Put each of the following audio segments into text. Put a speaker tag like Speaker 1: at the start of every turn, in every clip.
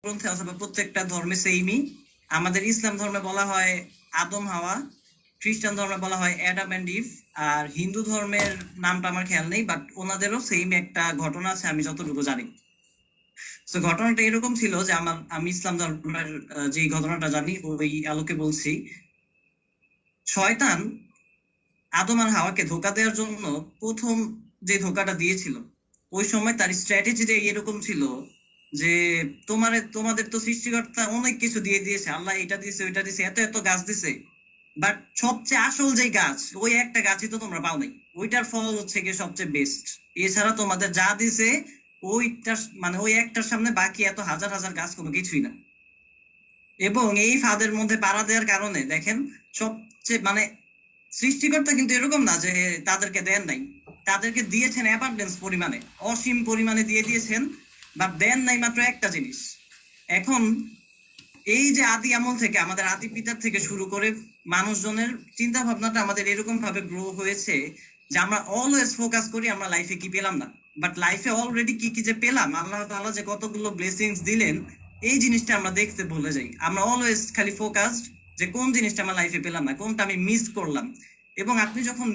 Speaker 1: গ্রন্থে অথবা প্রত্যেকটা ধর্মে সেইমই। আমাদের ইসলাম ধর্মে বলা হয় আদম হাওয়া, খ্রিস্টান ধর্মে বলা হয় অ্যাডাম এন্ড ইভ, আর হিন্দু ধর্মের নামটা আমার খেয়াল নেই, বাট ওনাদেরও সেম একটা ঘটনা আছে আমি যতটুকু জানি। তো ঘটনাটা এরকম ছিল যে আমি ইসলাম ধর্মের যে ঘটনাটা জানি ওই আলোকে বলছি। শয়তান আদম আর হাওয়াকে ধোঁকা দেওয়ার জন্য প্রথম যে ধোঁকাটা দিয়েছিল, ওই সময় তার স্ট্র্যাটেজিটা এরকম ছিল যে তোমাদের তো সৃষ্টিকর্তা অনেক কিছু দিয়ে দিয়েছে, আল্লাহ এটা দিয়েছে ওইটা দিয়েছে, এত এত গাছ দিছে, বাট সবচেয়ে আসল যে গাছ ওই একটা গাছই তো তোমরা পাও নাই। ওইটার ফল হচ্ছে গিয়ে সবচেয়ে বেস্ট। এছাড়া তোমাদের যা দিছে ওইটার মানে ওই একটার সামনে বাকি এত হাজার হাজার গাছ কোনো কিছুই না। এবং এই ফাঁদের মধ্যে পাড়া দেওয়ার কারণে দেখেন, সবচেয়ে মানে সৃষ্টিকর্তা কিন্তু এরকম না যে তাদেরকে দেন নাই, তাদেরকে দিয়েছেন অ্যাবান্ডেন্স পরিমাণে, অসীম পরিমাণে দিয়ে দিয়েছেন, বাট দেন নাই মাত্র একটা জিনিস। এখন এই যে আদি আমল থেকে আমাদের আদি পিতার থেকে শুরু করে মানুষজনের চিন্তা ভাবনাটা আমাদের এরকম ভাবে গ্রো হয়েছে যে আমরা অলওয়েজ ফোকাস করি আমরা লাইফে কি পেলাম না, বাট লাইফে অলরেডি কি কি যে পেলাম, আল্লাহ তাআলা যে কতগুলো ব্লেসিংস দিলেন, এই জিনিসটা আমরা দেখতে ভুলে যাই। আমরা অলওয়েজ খালি ফোকাসড যে কোন জিনিসটা আমার লাইফে পেলাম না, কোনটা আমি মিস করলাম। এবং আপনি যখন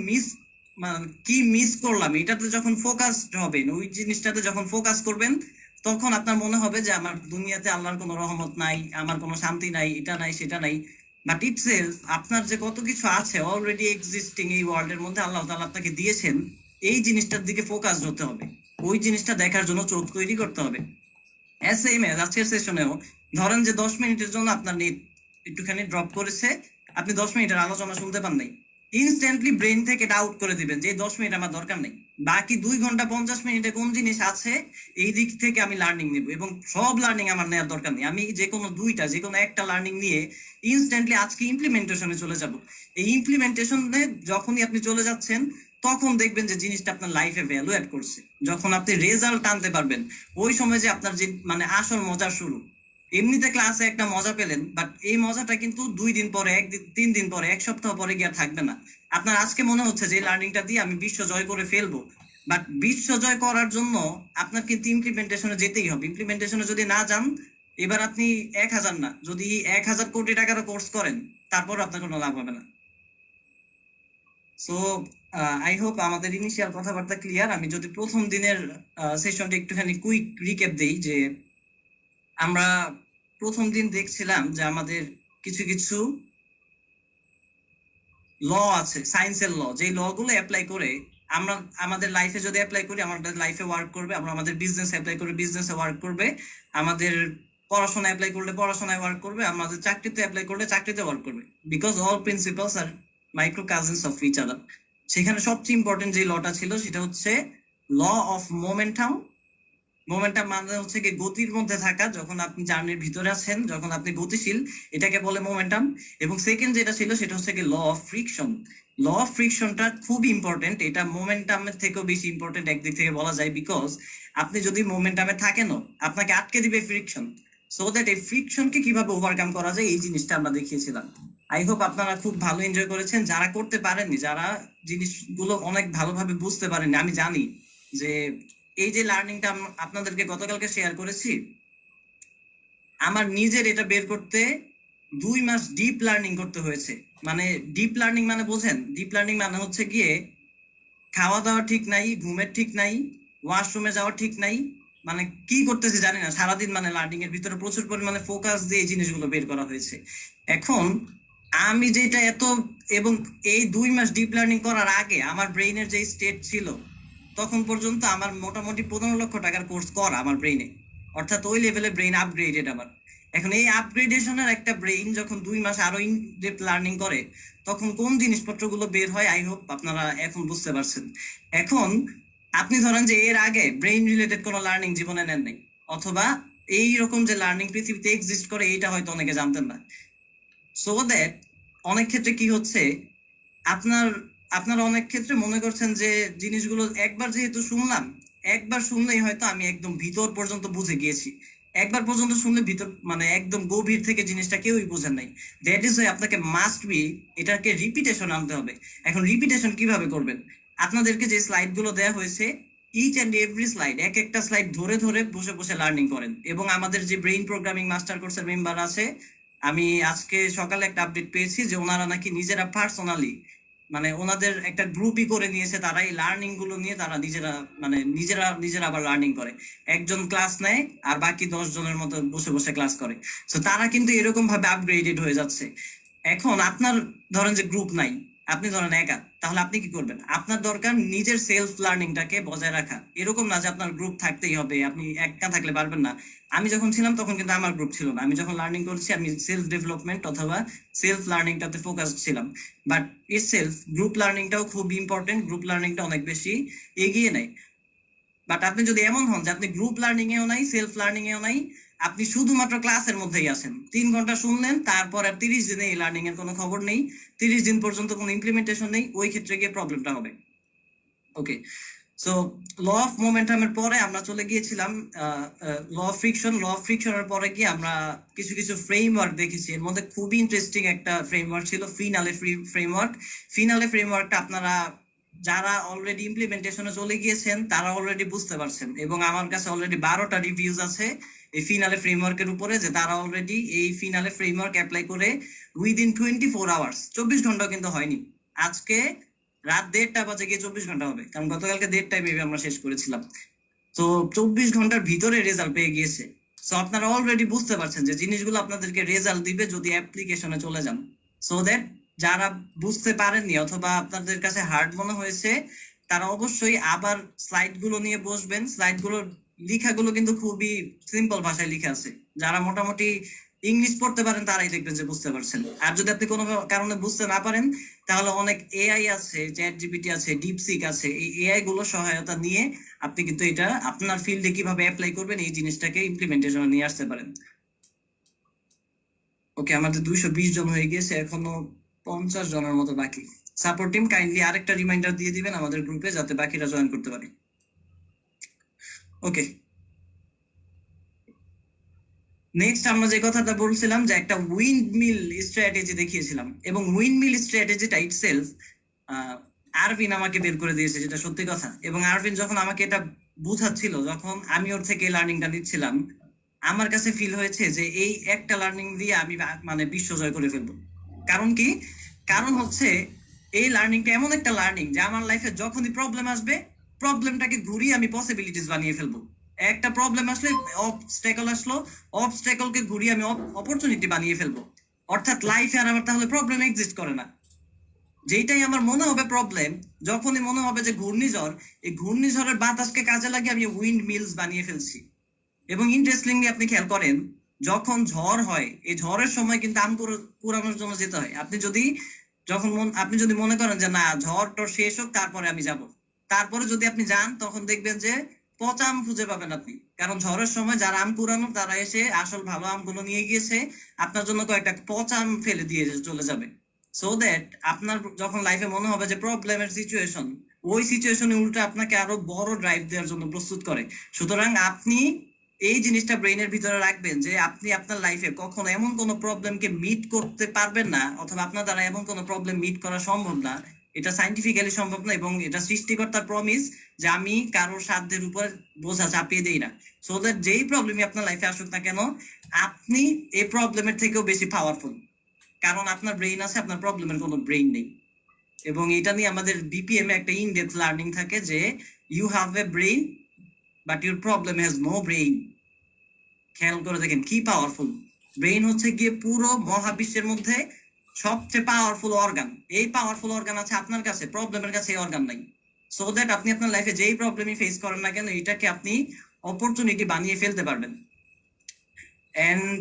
Speaker 1: কি মিস করলাম এটাতে যখন ফোকাসড হবেন, ওই জিনিসটাতে যখন ফোকাস করবেন, তখন আপনার মনে হবে যে আমার দুনিয়াতে আল্লাহর কোনো রহমত নাই, আমার কোনো শান্তি নাই, এটা নাই সেটা নাই। বাট ইটসেলফ আপনার যে কত কিছু আছে অলরেডি এক্সিস্টিং এই ওয়ার্ল্ডের মধ্যে, আল্লাহ তাআলা আপনাকে দিয়েছেন, এই জিনিসটার দিকে ফোকাস হতে হবে, ওই জিনিসটা দেখার জন্য চোখ তৈরি করতে হবে। সেম আজকের সেশনেও ধরেন যে 10 মিনিটের জন্য আপনার নেট একটুখানি ড্রপ করেছে, আপনি 10 মিনিটের আলোচনা শুনতে পান নাই, ইনস্ট্যান্টলি ব্রেন থেকে এটা আউট করে দিবেন যে 10 মিনিট আমার দরকার নেই। বাকি 2 ঘন্টা 50 মিনিটে কোন জিনিস আছে এই দিক থেকে আমি লার্নিং নেব, এবং সব লার্নিং আমার নেওয়ার দরকার নেই। আমি যে কোনো একটা লার্নিং নিয়ে ইনস্ট্যান্টলি আজকে ইমপ্লিমেন্টেশনে চলে যাব। এই ইমপ্লিমেন্টেশনে যখনই আপনি চলে যাচ্ছেন, তখন দেখবেন যে জিনিসটা আপনার লাইফে ভ্যালু অ্যাড করছে। যখন আপনি রেজাল্ট আনতে পারবেন, ওই সময় যে আপনার যে মানে আসল মজা শুরু। এমনিতে ক্লাসে একটা মজা পেলেন, বাট এই মজাটা কিন্তু 2 দিন পরে, 1 দিন 3 দিন পরে, 1 সপ্তাহ পরে গিয়ে থাকবে না। আপনার আজকে মনে হচ্ছে যে লার্নিংটা দিয়ে আমি বিশ্ব জয় করে ফেলবো, বাট বিশ্ব জয় করার জন্য আপনার কিন্তু ইমপ্লিমেন্টেশনে যেতেই হবে। ইমপ্লিমেন্টেশনে যদি না যান, এবার আপনি 1,000 না, যদি 1,000 কোটি টাকারও কোর্স করেন, তারপর আপনার কোনো লাভ হবে না। সো আই হোপ আমাদের ইনিশিয়াল কথাবার্তা ক্লিয়ার। আমি যদি প্রথম দিনের সেশনটা একটুখানি কুইক রিক্যাপ দেই, যে আমরা প্রথম দিন দেখছিলাম যে আমাদের কিছু কিছু ল আছে, সায়েন্সের ল, যে ল গুলো অ্যাপ্লাই করে আমরা আমাদের লাইফে যদি অ্যাপ্লাই করি আমাদের লাইফে ওয়ার্ক করবে, আমরা আমাদের বিজনেস অ্যাপ্লাই করি বিজনেসে ওয়ার্ক করবে, আমাদের পড়াশোনা অ্যাপ্লাই করলে পড়াশোনায় ওয়ার্ক করবে, আমাদের চাকরিতে অ্যাপ্লাই করলে চাকরিতে ওয়ার্ক করবে, because all principles are micro cousins of each other. সেখানে সবচেয়ে ইম্পর্টেন্ট যে লটা ছিল সেটা হচ্ছে ল অফ মোমেন্টাম। মোমেন্টাম মানে হচ্ছে কি গতির মধ্যে থাকা, যখন আপনি জার্নির ভিতরে আছেন, যখন আপনি গতিশীল, এটাকে বলে মোমেন্টাম। এবং সেকেন্ড যেটা ছিল সেটা হচ্ছে কি law of friction. Law of ফ্রিকশনটা খুব ইম্পর্টেন্ট, এটা মোমেন্টামের থেকেও বেশি ইম্পর্টেন্ট একদিক থেকে বলা যায়, বিকজ আপনি যদি মোমেন্টামে থাকেনও আপনাকে আটকে দিবে ফ্রিকশন। সো দ্যাট এই ফ্রিকশনকে কিভাবে ওভারকাম করা যায় এই জিনিসটা আমরা দেখিয়েছিলাম। আই হোপ আপনারা খুব ভালো এনজয় করেছেন। যারা করতে পারেননি, যারা জিনিসগুলো অনেক ভালোভাবে বুঝতে পারেননি, আমি জানি যে এই যে লার্নিংটা আপনাদেরকে গতকালকে শেয়ার করেছি, আমার নিজের এটা বের করতে 2 মাস ডিপ লার্নিং করতে হয়েছে। মানে ডিপ লার্নিং মানে বোঝেন, ডিপ লার্নিং মানে হচ্ছে গিয়ে খাওয়া দাওয়া ঠিক নাই, ঘুমের ঠিক নাই, ওয়াশরুমে যাওয়া ঠিক নাই, মানে কি করতেছি জানি না সারাদিন, মানে লার্নিং এর ভিতরে প্রচুর পরিমাণে ফোকাস দিয়ে এই জিনিসগুলো বের করা হয়েছে। এখন আমি যেটা এত, এবং এই 2 মাস ডিপ লার্নিং করার আগে আমার ব্রেইনের যে স্টেট ছিল, তখন পর্যন্ত আমার মোটামুটি 15 লক্ষ টাকার কোর্স করা আমার ব্রেইনে, অর্থাৎ ওই লেভেলে ব্রেইন আপগ্রেডেড আমার। এখন এই আপগ্রেডেশনের একটা ব্রেইন যখন 2 মাস আরো ইন ডেপথ লার্নিং করে, তখন কোন জিনিসপত্রগুলো বের হয় আই হোপ আপনারা এখন বুঝতে পারছেন। এখন আপনি ধরেন যে এর আগে ব্রেইন রিলেটেড কোনো লার্নিং জীবনে নেন নাই, অথবা এই রকম যে লার্নিং পৃথিবীতে এক্সিস্ট করে এটা হয়তো অনেকে জানতেন না। সো দ্যাট অনেক ক্ষেত্রে কি হচ্ছে, আপনার আপনারা অনেক ক্ষেত্রে মনে করছেন যে জিনিসগুলো একবার যেহেতু শুনলাম, একবার শুনলেই হয়তো আমি একদম ভিতর পর্যন্ত বুঝে গিয়েছি। একবার পর্যন্ত শুনলে ভিতর মানে একদম গভীর থেকে জিনিসটা কেউই বোঝেন নাই। দ্যাট ইজ আপনাকে মাস্ট বি এটাকে রিপিটেশন আনতে হবে। এখন রিপিটেশন কিভাবে করবেন? আপনাদেরকে যে স্লাইড গুলো দেওয়া হয়েছে ইচ অ্যান্ড এভরি স্লাইড, এক একটা স্লাইড ধরে ধরে বসে বসে লার্নিং করেন। এবং আমাদের যে ব্রেইন প্রোগ্রামিং মাস্টার কোর্সের মেম্বার আছে, আমি আজকে সকালে একটা আপডেট পেয়েছি যে ওনারা নাকি নিজেরা পার্সোনালি, মানে ওনাদের একটা গ্রুপই করে নিয়েছে, তারা এই লার্নিং গুলো নিয়ে তারা নিজেরা, মানে নিজেরা নিজেরা আবার লার্নিং করে। একজন ক্লাস নেয় আর বাকি 10 জনের মতো বসে বসে ক্লাস করে। তো তারা কিন্তু এরকম ভাবে আপগ্রেডেড হয়ে যাচ্ছে। এখন আপনার ধরেন যে গ্রুপ নাই, আপনি ধরেন একা, তাহলে আপনি কি করবেন? আপনার দরকার নিজের সেলফ লার্নিংটাকে বজায় রাখা। এরকম না যে আপনার গ্রুপ থাকতেই হবে, আপনি একা থাকলে পারবেন না। আমি যখন ছিলাম তখন কিন্তু আমার গ্রুপ ছিল না। আমি যখন লার্নিং করছি আমি সেলফ ডেভেলপমেন্ট অথবা সেলফ লার্নিংটাতে ফোকাস ছিলাম। বাট ইট সেলফ গ্রুপ লার্নিংটাও খুব ইম্পর্টেন্ট, গ্রুপ লার্নিংটা অনেক বেশি এগিয়ে নেয়। বাট আপনি যদি এমন হন যে আপনি গ্রুপ লার্নিং এও নাই, সেলফ লার্নিং এও নাই, আপনি শুধুমাত্র ক্লাসের মধ্যেই আছেন, 3 ঘন্টা শুনলেন, তারপর আর 30 দিনে এই লার্নিং এর কোনো খবর নেই, 30 দিন পর্যন্ত কোনো ইমপ্লিমেন্টেশন নেই, ওই ক্ষেত্রে গিয়ে প্রবলেমটা হবে। ওকে, সো ল অফ মোমেন্টামের পরে আমরা চলে গিয়েছিলাম law of friction. Law of ফ্রিকশনের পরে গিয়ে আমরা কিছু কিছু ফ্রেমওয়ার্ক দেখেছি। এর মধ্যে খুবই ইন্টারেস্টিং একটা ফ্রেমওয়ার্ক ছিল ফিনালে ফ্রেমওয়ার্ক। ফিনালে ফ্রেমওয়ার্কটা আপনারা যারা অলরেডি ইমপ্লিমেন্টেশনে চলে গিয়েছেন তারা অলরেডি বুঝতে পারছেন, এবং আমার কাছে অলরেডি 12টা রিভিউজ আছে এই ফিনালে ফ্রেমওয়ার্কের উপরে, যে তারা অলরেডি এই ফিনালে ফ্রেমওয়ার্ক অ্যাপ্লাই করে উইদিন 24 আওয়ার্স, 24 ঘন্টাও কিন্তু হয়নি, আজকে রাত 1:30 বাজে গিয়ে 24 ঘন্টা হবে, কারণ গতকালকে 1:30টায় মেবি আমরা শেষ করেছিলাম। তো 24 ঘন্টার ভিতরে রেজাল্ট পেয়ে গিয়েছে। সো আপনারা অলরেডি বুঝতে পারছেন যে জিনিসগুলো আপনাদেরকে রেজাল্ট দিবে যদি অ্যাপ্লিকেশনে চলে যান। সো দ্যাট যারা বুঝতে পারেননি অথবা আপনাদের কাছে হার্ড মনে হয়েছে, তারা অবশ্যই আবার স্লাইড গুলো নিয়ে বসবেন। স্লাইড গুলোর লেখাগুলো কিন্তু খুবই সিম্পল ভাষায় লিখা আছে। যারা মোটামুটি ইংলিশ পড়তে পারেন তারাই দেখবেন যে বুঝতে পারছেন। আর যদি আপনি কোনো কারণে বুঝতে না পারেন, তাহলে অনেক এআই আছে, চ্যাট জিপিটি আছে, ডিপসিক আছে, এই এআই গুলো সহায়তা নিয়ে আপনি কিন্তু এটা আপনার ফিল্ডে কিভাবে অ্যাপ্লাই করবেন এই জিনিসটাকে ইমপ্লিমেন্টেশনে নিয়ে আসতে পারেন। ওকে, আমাদের 220 জন হয়ে গিয়েছে, এখনো 50 জনের মতো বাকি। সাপোর্ট টিম কাইন্ডলি আরেকটা রিমাইন্ডার দিয়ে দিবেন আমাদের গ্রুপে, যাতে বাকিরা জয়েন করতে পারে। ওকে, নেক্সট আমরা যে কথাটা বলছিলাম যে একটা উইন্ড মিল স্ট্র্যাটেজি দেখিয়েছিলাম, এবং উইন্ড মিল স্ট্র্যাটেজিটা ইটসেলফ আরভিন আমাকে বের করে দিয়েছে, যেটা সত্যি কথা। এবং আরভিন যখন আমাকে এটা বুঝাচ্ছিল, যখন আমি ওর থেকে লার্নিংটা নিচ্ছিলাম, আমার কাছে ফিল হয়েছে যে এই একটা লার্নিং দিয়ে আমি মানে বিশ্ব জয় করে ফেলবো। কারণ কি? কারণ হচ্ছে এই লার্নিংটা এমন একটা লার্নিং যে আমার লাইফে যখনই প্রবলেম আসবে, প্রবলেমটাকে ঘুরিয়ে আমি পসিবিলিটিস বানিয়ে ফেলবো। একটা প্রবলেম আসলে, অবস্ট্যাকল আসলো, অবস্ট্যাকলকে ঘুরিয়ে আমি অপরচুনিটি বানিয়ে ফেলবো। অর্থাৎ লাইফে আর আমার তাহলে প্রবলেম এক্সিস্ট করে না। যেটাই আমার মনে হবে প্রবলেম, যখনই মনে হবে যে ঘূর্ণিঝড়, এই ঘূর্ণিঝড়ের বাতাসকে কাজে লাগিয়ে আমি উইন্ড মিলস বানিয়ে ফেলছি। এবং ইন্টারেস্টিংলি আপনি খেয়াল করেন, যখন ঝড় হয়, এই ঝড়ের সময় কিন্তু আম কুড়ানোর জন্য যেতে হয়। আপনি যদি আপনি যদি মনে করেন যে না, ঝড় টর শেষ হোক তারপরে আমি যাব, তারপরে যদি আপনি যান, তখন দেখবেন যে পচা আম খুঁজে পাবেন আপনি। কারণ ঝড়ের সময় যারা আম কুড়ানো তারা এসে আসল ভালো আমগুলো নিয়ে গিয়েছে, আপনার জন্য কয়েকটা পচা আম ফেলে দিয়ে চলে যাবে। সো দ্যাট আপনার যখন লাইফে মনে হবে যে প্রবলেমের সিচুয়েশন, ওই সিচুয়েশনে উল্টো আপনাকে আরো বড় ড্রাইভ দেওয়ার জন্য প্রস্তুত করে। সুতরাং আপনি এই জিনিসটা ব্রেইনের ভিতরে রাখবেন যে আপনি আপনার লাইফে কখনো এমন কোনো প্রবলেমকে মিট করতে পারবেন না, অথবা আপনার দ্বারা এমন কোনো প্রবলেম মিট করা সম্ভব না, এটা সাইন্টিফিক্যালি সম্ভব না, এবং এটা সৃষ্টিকর্তার প্রমিস যে আমি কারোর সাধ্যের উপর বোঝা চাপিয়ে দেই না। সো দ্যাট যেই প্রবলেমই আপনার লাইফে আসুক না কেন, আপনি এই প্রবলেমের থেকেও বেশি পাওয়ারফুল, কারণ আপনার ব্রেইন আছে, আপনার প্রবলেমের কোনো ব্রেইন নেই। এবং এটা নিয়ে আমাদের বিপিএম এ একটা ইন ডেপথ লার্নিং থাকে যে you have a brain but your problem has no brain. খেয়াল করে দেখেন কি পাওয়ারফুল। ব্রেইন হচ্ছে গিয়ে পুরো মহাবিশ্বের মধ্যে সবচেয়ে পাওয়ারফুল অর্গান। এই পাওয়ারফুল অর্গান আছে আপনার কাছে, প্রবলেমের কাছে এই অর্গান নাই। সো দ্যাট আপনি আপনার লাইফে যেই প্রবলেমই ফেস করেন না কেন, এটাকে আপনি অপরচুনিটি বানিয়ে ফেলতে পারবেন। এন্ড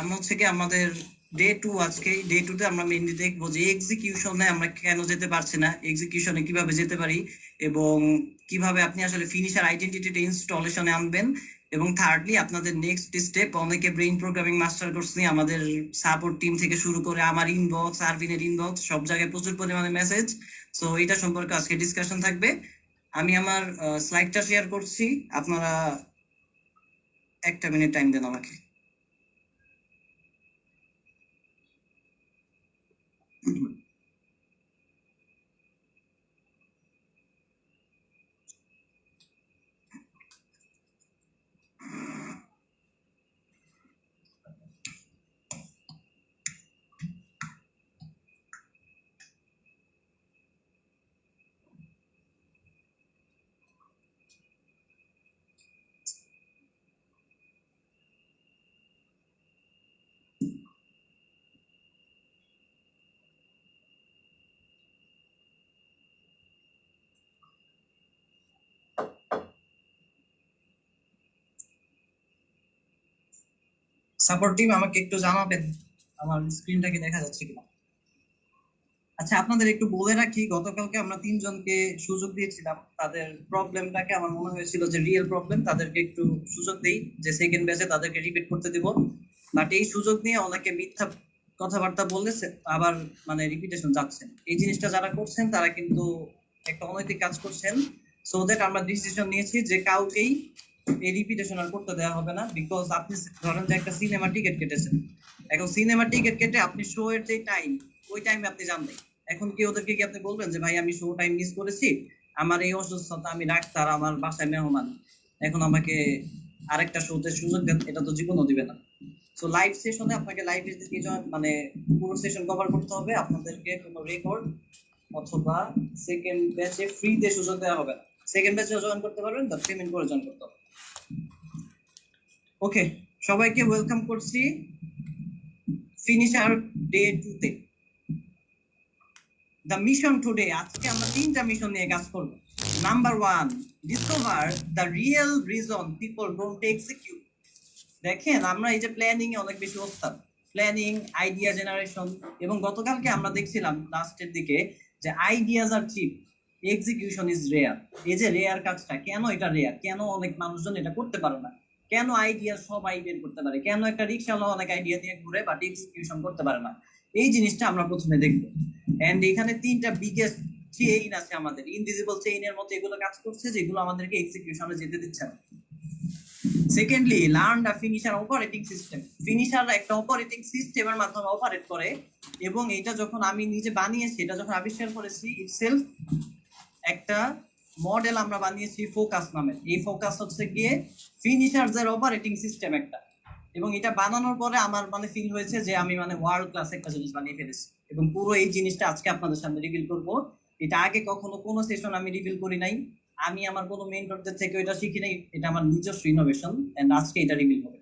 Speaker 1: আমরা হচ্ছে কি আমাদের ডে 2, আজকে ডে 2 তে আমরা মেইনলি দেখবো যে এক্সিকিউশনে আমরা কেন যেতে পারছি না, এক্সিকিউশনে কিভাবে যেতে পারি, এবং কিভাবে আপনি আসলে ফিনিশার আইডেন্টিটিটা ইনস্টলেশনে আনবেন। এবং থার্ডলি আপনাদের নেক্সট স্টেপ, অনেকে ব্রেইন প্রোগ্রামিং মাস্টার কোর্স নিয়ে আমাদের সাপোর্ট টিম থেকে শুরু করে আমার ইনবক্স, আরভিনের ইনবক্স, সব জায়গায় প্রচুর পরিমাণে মেসেজ। সো এটা সম্পর্কে আজকে ডিসকাশন থাকবে। আমি আমার স্লাইডটা শেয়ার করছি, আপনারা 1 মিনিট টাইম দেন আমাকে। সাপোর্ট টিম আমাকে একটু জানাবেন আমার স্ক্রিনটা কি দেখা যাচ্ছে কিনা। আচ্ছা, আপনাদের একটু বলে রাখি, গতকালকে আমরা তিনজনকে সুযোগ দিয়েছিলাম, তাদের প্রবলেমটাকে আমার মনে হয়েছিল যে রিয়েল প্রবলেম, তাদেরকে একটু সুযোগ দেই যে সেকেন্ড ব্যাচে তাদেরকে রিপিট করতে দিব। বাট এই সুযোগ নিয়ে অনেকে মিথ্যা কথাবার্তা বলতেছে, আবার মানে রিপিটেশন যাচ্ছেন। এই জিনিসটা যারা করছেন তারা কিন্তু একটা অনৈতিক কাজ করছেন। সো দ্যাট আমরা ডিসিশন নিয়েছি যে কাউকেই এই রিপিটেশন আর করতে দেওয়া হবে না। বিকজ আপনি ধরেন যে একটা সিনেমা টিকিট কেটেছেন, এখন সিনেমা টিকিট কেটে আপনি শো এর যে টাইম, ওই টাইমে আপনি জানবেন। এখন কি ওদেরকে কি আপনি বলবেন যে ভাই আমি শো টাইম মিস করেছি, আমার এই অসুস্থতা, আমি ডাক্তার, আমার বাসায় মেহমান, এখন আমাকে আরেকটা শোতে সুযোগ দেন? এটা তো জীবনও দিবে না। সো লাইভ সেশনে আপনাকে লাইভে মানে পুরো সেশন কভার করতে হবে, আপনাদেরকে কোনো রেকর্ড অথবা সেকেন্ড ব্যাচে ফ্রিতে সুযোগ দেওয়া হবে না। সেকেন্ড ব্যাচে জয়েন করতে পারবেন, বাট পেমেন্ট করে জয়েন করতে হবে। ওকে, সবাইকে ওয়েলকাম করছি ফিনিশার ডে 2 তে। দ্য মিশন টুডে, আজকে আমরা তিনটা মিশন নিয়ে কাজ করব। Number 1, discover the real reason people don't execute. দেখেন, আমরা এই যে প্ল্যানিং এ অনেক বেশি ওস্তাদ, প্ল্যানিং, আইডিয়া জেনারেশন, এবং গতকালকে আমরা দেখছিলাম লাস্টের দিকে যে ideas are cheap, execution is rare. এই যে রেয়ার কাজটা, কেন এটা রেয়ার, কেন অনেক মানুষজন এটা করতে পারে না, কেন আইডিয়া সবাই বের করতে পারে, কেন একটা রিক্সাওয়ালা অনেক আইডিয়া দিয়ে ঘুরে বাট এক্সিকিউশন করতে পারে না, এই জিনিসটা আমরা প্রথমে দেখবো। এন্ড এখানে তিনটা বিগেস্ট চেইন আছে আমাদের, ইনভিজিবল চেইনের মতো এগুলো কাজ করছে, যেগুলো আমাদেরকে এক্সিকিউশনে যেতে দিচ্ছে না। Secondly, learn the finisher operating system. Finisher একটা অপারেটিং সিস্টেমের মাধ্যমে অপারেট করে, এবং এটা যখন আমি নিজে বানিয়েছি, এটা যখন আবিষ্কার করেছি, ইটসেলফ একটা মডেল আমরা বানিয়েছি ফোকাস নামে। এই ফোকাস হচ্ছে গিয়ে ফিনিশারদের অপারেটিং সিস্টেম একটা, এবং এটা বানানোর পরে আমার মানে ফিল হয়েছে যে আমি মানে ওয়ার্ল্ড ক্লাস একটা জিনিস বানিয়ে ফেলেছি, এবং পুরো এই জিনিসটা আজকে আপনাদের সামনে রিভিল করব। এটা আগে কখনো কোনো সেশন আমি রিভিল করি নাই, আমি আমার কোনো মেন্টরদের থেকে এটা শিখি নাই, এটা আমার নিজস্ব ইনোভেশন, এন্ড আজকে এটা রিভিল হবে।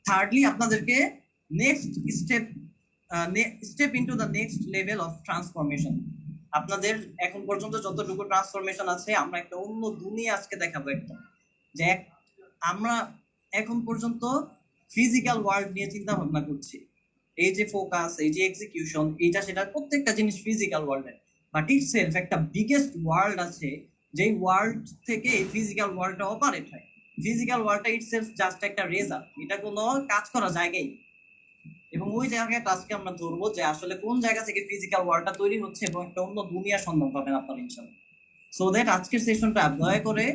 Speaker 1: থার্ডলি, আপনাদেরকে next step into the next level of transformation. আপনাদের এখন পর্যন্ত যতটুকু ট্রান্সফরমেশন আছে, আমরা একটা অন্য দুনিয়া আজকে দেখাবো একটা, যে আমরা এখন পর্যন্ত ফিজিক্যাল ওয়ার্ল্ড নিয়ে চিন্তা ভাবনা করছি, এই যে ফোকাস, এই যে এক্সিকিউশন, এটা সেটা প্রত্যেকটা জিনিস ফিজিক্যাল ওয়ার্ল্ডে, বাট ইটসেলফ একটা বিগেস্ট ওয়ার্ল্ড আছে, যেই ওয়ার্ল্ড থেকে এই ফিজিক্যাল ওয়ার্ল্ডটা অপারেট হয়। ফিজিক্যাল ওয়ার্ল্ডটা ইটসেলফ জাস্ট একটা রেজাল্ট, এটা কোনো কাজ করা জায়গায়, এবং ওই জায়গাটা আজকে আমরা ধরবো যে আসলে কোন জায়গা থেকে ফিজিক্যাল ওয়ার্ল্ডটা তৈরি হচ্ছে, এবং একটা অন্য দুনিয়ার সন্ধান পাবেন আপনার ইনশাআল্লাহ। সো দ্যাট আজকের সেশনটা দয়া করে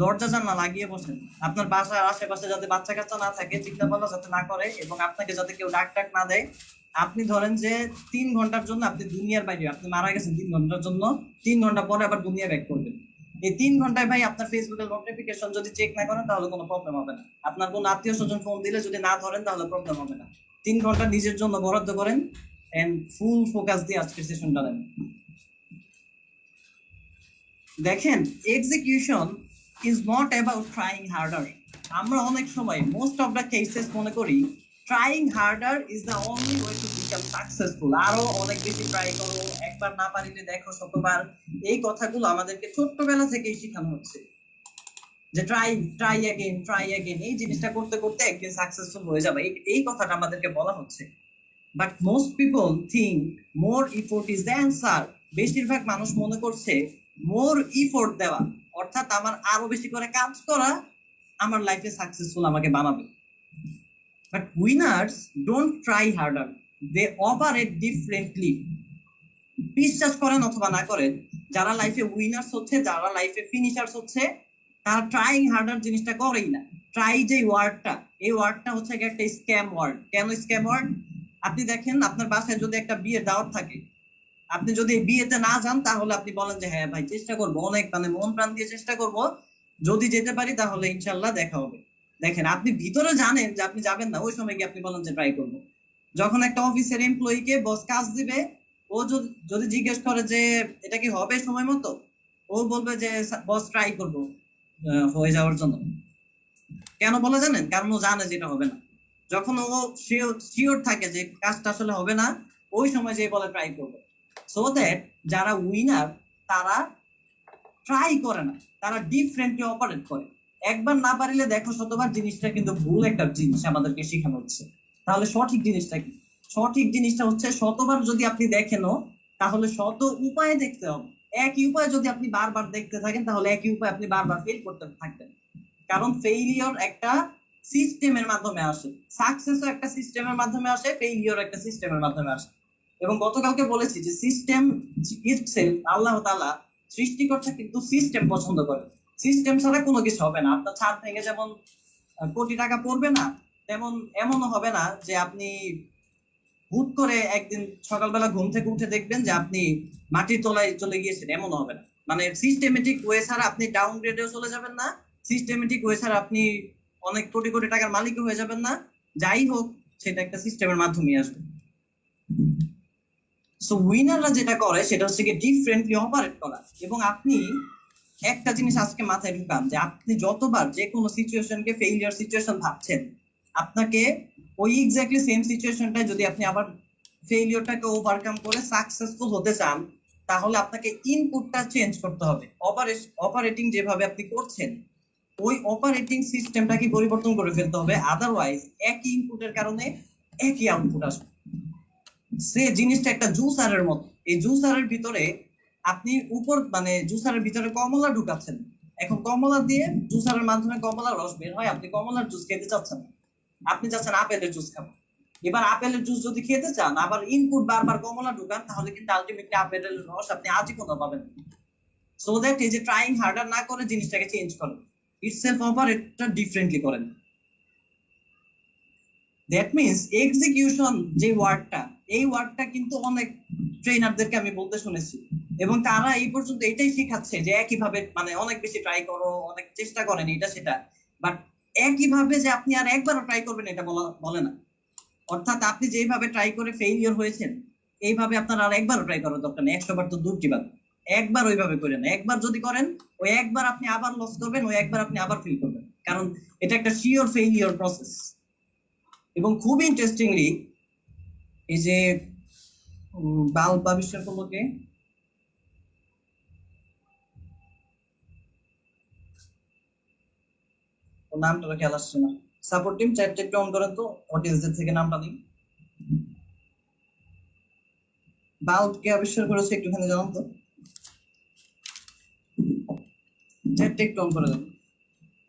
Speaker 1: দরজা জানলা লাগিয়ে বসেন, আপনার বাসার আশেপাশে যাতে বাচ্চা কাচ্চা না থাকে, চিন্তা ভাবনা যাতে না করে, এবং আপনাকে যাতে কেউ ডাক টাক না দেয়। আপনি ধরেন যে 3 ঘন্টার জন্য আপনি দুনিয়ার বাইরে, আপনি মারা গেছেন 3 ঘন্টার জন্য, 3 ঘন্টা পরে আবার দুনিয়া ব্যাক করবেন। এই 3 ঘন্টায় ভাই আপনার ফেসবুকের নোটিফিকেশন যদি চেক না করেন তাহলে কোনো প্রবলেম হবে না, আপনার কোনো আত্মীয় স্বজন ফোন দিলে যদি না ধরেন তাহলে প্রবলেম হবে না। 3 ঘন্টা নিজের জন্য বরাদ্দ করেন, এন্ড ফুল ফোকাস দিয়ে আজকের সেশনটা নেন। দেখেন, execution is not about trying harder. আমরা অনেক সময়, মোস্ট অফ দ্য কেসেস, মনে করি trying harder is the only way to become successful. আরো অনেক বেশি ট্রাই করো, একবার না পারিলে দেখো শতবার। এই কথাগুলো আমাদেরকে ছোট্টবেলা থেকেই শেখানো হচ্ছে, যে try try again, try again, এই জিনিসটা করতে করতে একদিন সাকসেসফুল হয়ে যাবে, এই কথাটা আমাদেরকে বলা হচ্ছে। But most people think more effort is the answer. বেশিরভাগ মানুষ মনে করছে মোর ইফোর্ট দেওয়া, অর্থাৎ আমার আরো বেশি করে কাজ করা, আমার লাইফে সাকসেসফুল আমাকে বানাবে। But winners don't try harder, they operate differently. বিশ্বাস করেন অথবা না করেন, যারা লাইফে উইনার্স হচ্ছে, যারা লাইফে ফিনিশার্স হচ্ছে, তারা ট্রাইং হার্ডার জিনিসটা করেই না। ট্রাই যে ওয়ার্ডটা, এই ওয়ার্ডটা হচ্ছে একটা স্ক্যাম ওয়ার্ড। কেন স্ক্যাম ওয়ার্ড? আপনি দেখেন, আপনার বাসায় যদি একটা বিয়ের দাওয়াত থাকে, আপনি যদি বিয়েতে না যান তাহলে আপনি বলেন যে হ্যাঁ ভাই চেষ্টা করবো, অনেক মানে মন প্রাণ দিয়ে চেষ্টা করব, যদি যেতে পারি তাহলে ইনশাল্লাহ দেখা হবে। দেখেন, আপনি ভিতরে জানেন যে আপনি যাবেন না, ওই সময় গিয়ে আপনি বলেন যে ট্রাই করবো। যখন একটা অফিসের এমপ্লয়িকে বস কাজ দিবে, ও যদি জিজ্ঞেস করে যে এটা কি হবে সময় মতো, ও বলবে যে বস ট্রাই করবো হয়ে যাওয়ার জন্য। কেন বলে জানেন? কারণ ও জানে যে এটা হবে না। যখন ও শিওর থাকে যে কাজটা আসলে হবে না, ওই সময় যে বলে ট্রাই করবে। সো দ্যাট যারা উইনার, তারা ট্রাই করে না, তারা ডিফারেন্টলি অপারেট করে। একবার না পারিলে দেখো শতবার জিনিসটা কিন্তু ভুল একটা জিনিস আমাদেরকে শেখানো হচ্ছে। তাহলে সঠিক জিনিসটা কি? সঠিক জিনিসটা হচ্ছে শতবার যদি আপনি দেখেনও তাহলে শত উপায়ে দেখতে হবে। একই উপায় যদি আপনি বারবার দেখতে থাকেন তাহলে একই উপায় আপনি বারবার ফেল করতে থাকবেন। কারণ ফেইলিওর একটা সিস্টেমের মাধ্যমে আসে, সাকসেসও একটা সিস্টেমের মাধ্যমে আসে, ফেইলিওর একটা সিস্টেমের মাধ্যমে আসে। এবং গতকালকে বলেছি যে সিস্টেম ইটসেলফ, আল্লাহ তাআলা সৃষ্টিকর্তা কিন্তু সিস্টেম পছন্দ করে। সিস্টেম ছাড়া কোনো কিছু হবে না। আপনার ছাদ ভেঙে যেমন কোটি টাকা পড়বে না, তেমন এমনও হবে না যে আপনি হুট করে একদিন সকালবেলা ঘুম থেকে উঠে দেখবেন যে আপনি মাটির তলায় চলে গিয়েছেন, এমনও হবে না। মানে সিস্টেমেটিক ওয়ে ছাড়া আপনি ডাউন গ্রেডেও চলে যাবেন না, সিস্টেমেটিক ওয়ে ছাড়া আপনি অনেক কোটি কোটি টাকার মালিকও হয়ে যাবেন না। যাই হোক, সেটা একটা সিস্টেমের মাধ্যমে আসবে। সো উইনাররা যেটা করে সেটা হচ্ছে কি ডিফারেন্টলি অপারেট করা। এবং আপনি একটা জিনিস আজকে মাথায় ঢুকান যে আপনি যতবার যে কোনো সিচুয়েশনকে ফেইলিয়ার সিচুয়েশন ভাবছেন, আপনাকে ওই এক্স্যাক্টলি সেম সিচুয়েশনটাই যদি আপনি আবার ফেইলিয়রটাকে ওভারকাম করে সাকসেসফুল হতে চান, তাহলে আপনাকে ইনপুটটা চেঞ্জ করতে হবে। অপারেটিং যেভাবে আপনি করছেন ওই অপারেটিং সিস্টেমটাকে পরিবর্তন করে ফেলতে হবে। আদারওয়াইজ একই ইনপুটের কারণে একই আউটপুট আসবে। সে জিনিসটা একটা জুসারের মতো। এই জুসারের ভিতরে আপনি উপর মানে জুসারের ভিতরে কমলা ঢুকাচ্ছেন, এখন কমলা দিয়ে জুসারের মাধ্যমে কমলার রস বের হয়, আপনি কমলার জুস খেতে চাচ্ছেন, আপনি চাচ্ছেন আপেলের জুস খাবেন। এবার আপেলের জুস যদি খেতে চান আবার ইনপুট বারবার কমলা ঢুকান, তাহলে কিন্তু আলটিমেটলি আপেলের রস আপনি আজীবন পাবেন। সো দ্যাট এই যে ট্রাইং হার্ডার না করে জিনিসটাকে চেঞ্জ করেন, ইটসেলফ অপারেটটা ডিফারেন্টলি করেন। দ্যাট মিনস এক্সিকিউশন যে ওয়ার্ডটা, এই ওয়ার্ডটা কিন্তু অনেক ট্রেনারদেরকে আমি বলতে শুনেছি, এবং তারা এই পর্যন্ত এটাই শেখাচ্ছে যে একইভাবে মানে অনেক বেশি ট্রাই করো, অনেক চেষ্টা করেন এটা সেটা, বাট একইভাবে যে আপনি আর একবারও ট্রাই করবেন এটা বলে না। অর্থাৎ আপনি যেভাবে ট্রাই করে ফেইলিওর হয়েছেন এইভাবে আপনার আর একবারও ট্রাই করার দরকার নেই। 100 বার তো দূর কি বাদ, একবার ওইভাবে করেন। একবার যদি করেন ওই একবার আপনি আবার লস করবেন, ওই একবার আপনি আবার ফেল করবেন, কারণ এটা একটা শিওর ফেইলিওর প্রসেস। এবং খুব ইন্টারেস্টিংলি এই যে বাল্ব আবিষ্কার করলো কে? নামটা খেয়াল আসছে না। সাপোর্ট টিম চ্যাট একটু অন করেন তো, অডিয়েন্সদের থেকে নামটা দিন। বাল্ব কে আবিষ্কার করেছে একটুখানি জানান তো, চ্যাট একটু অন করে দেন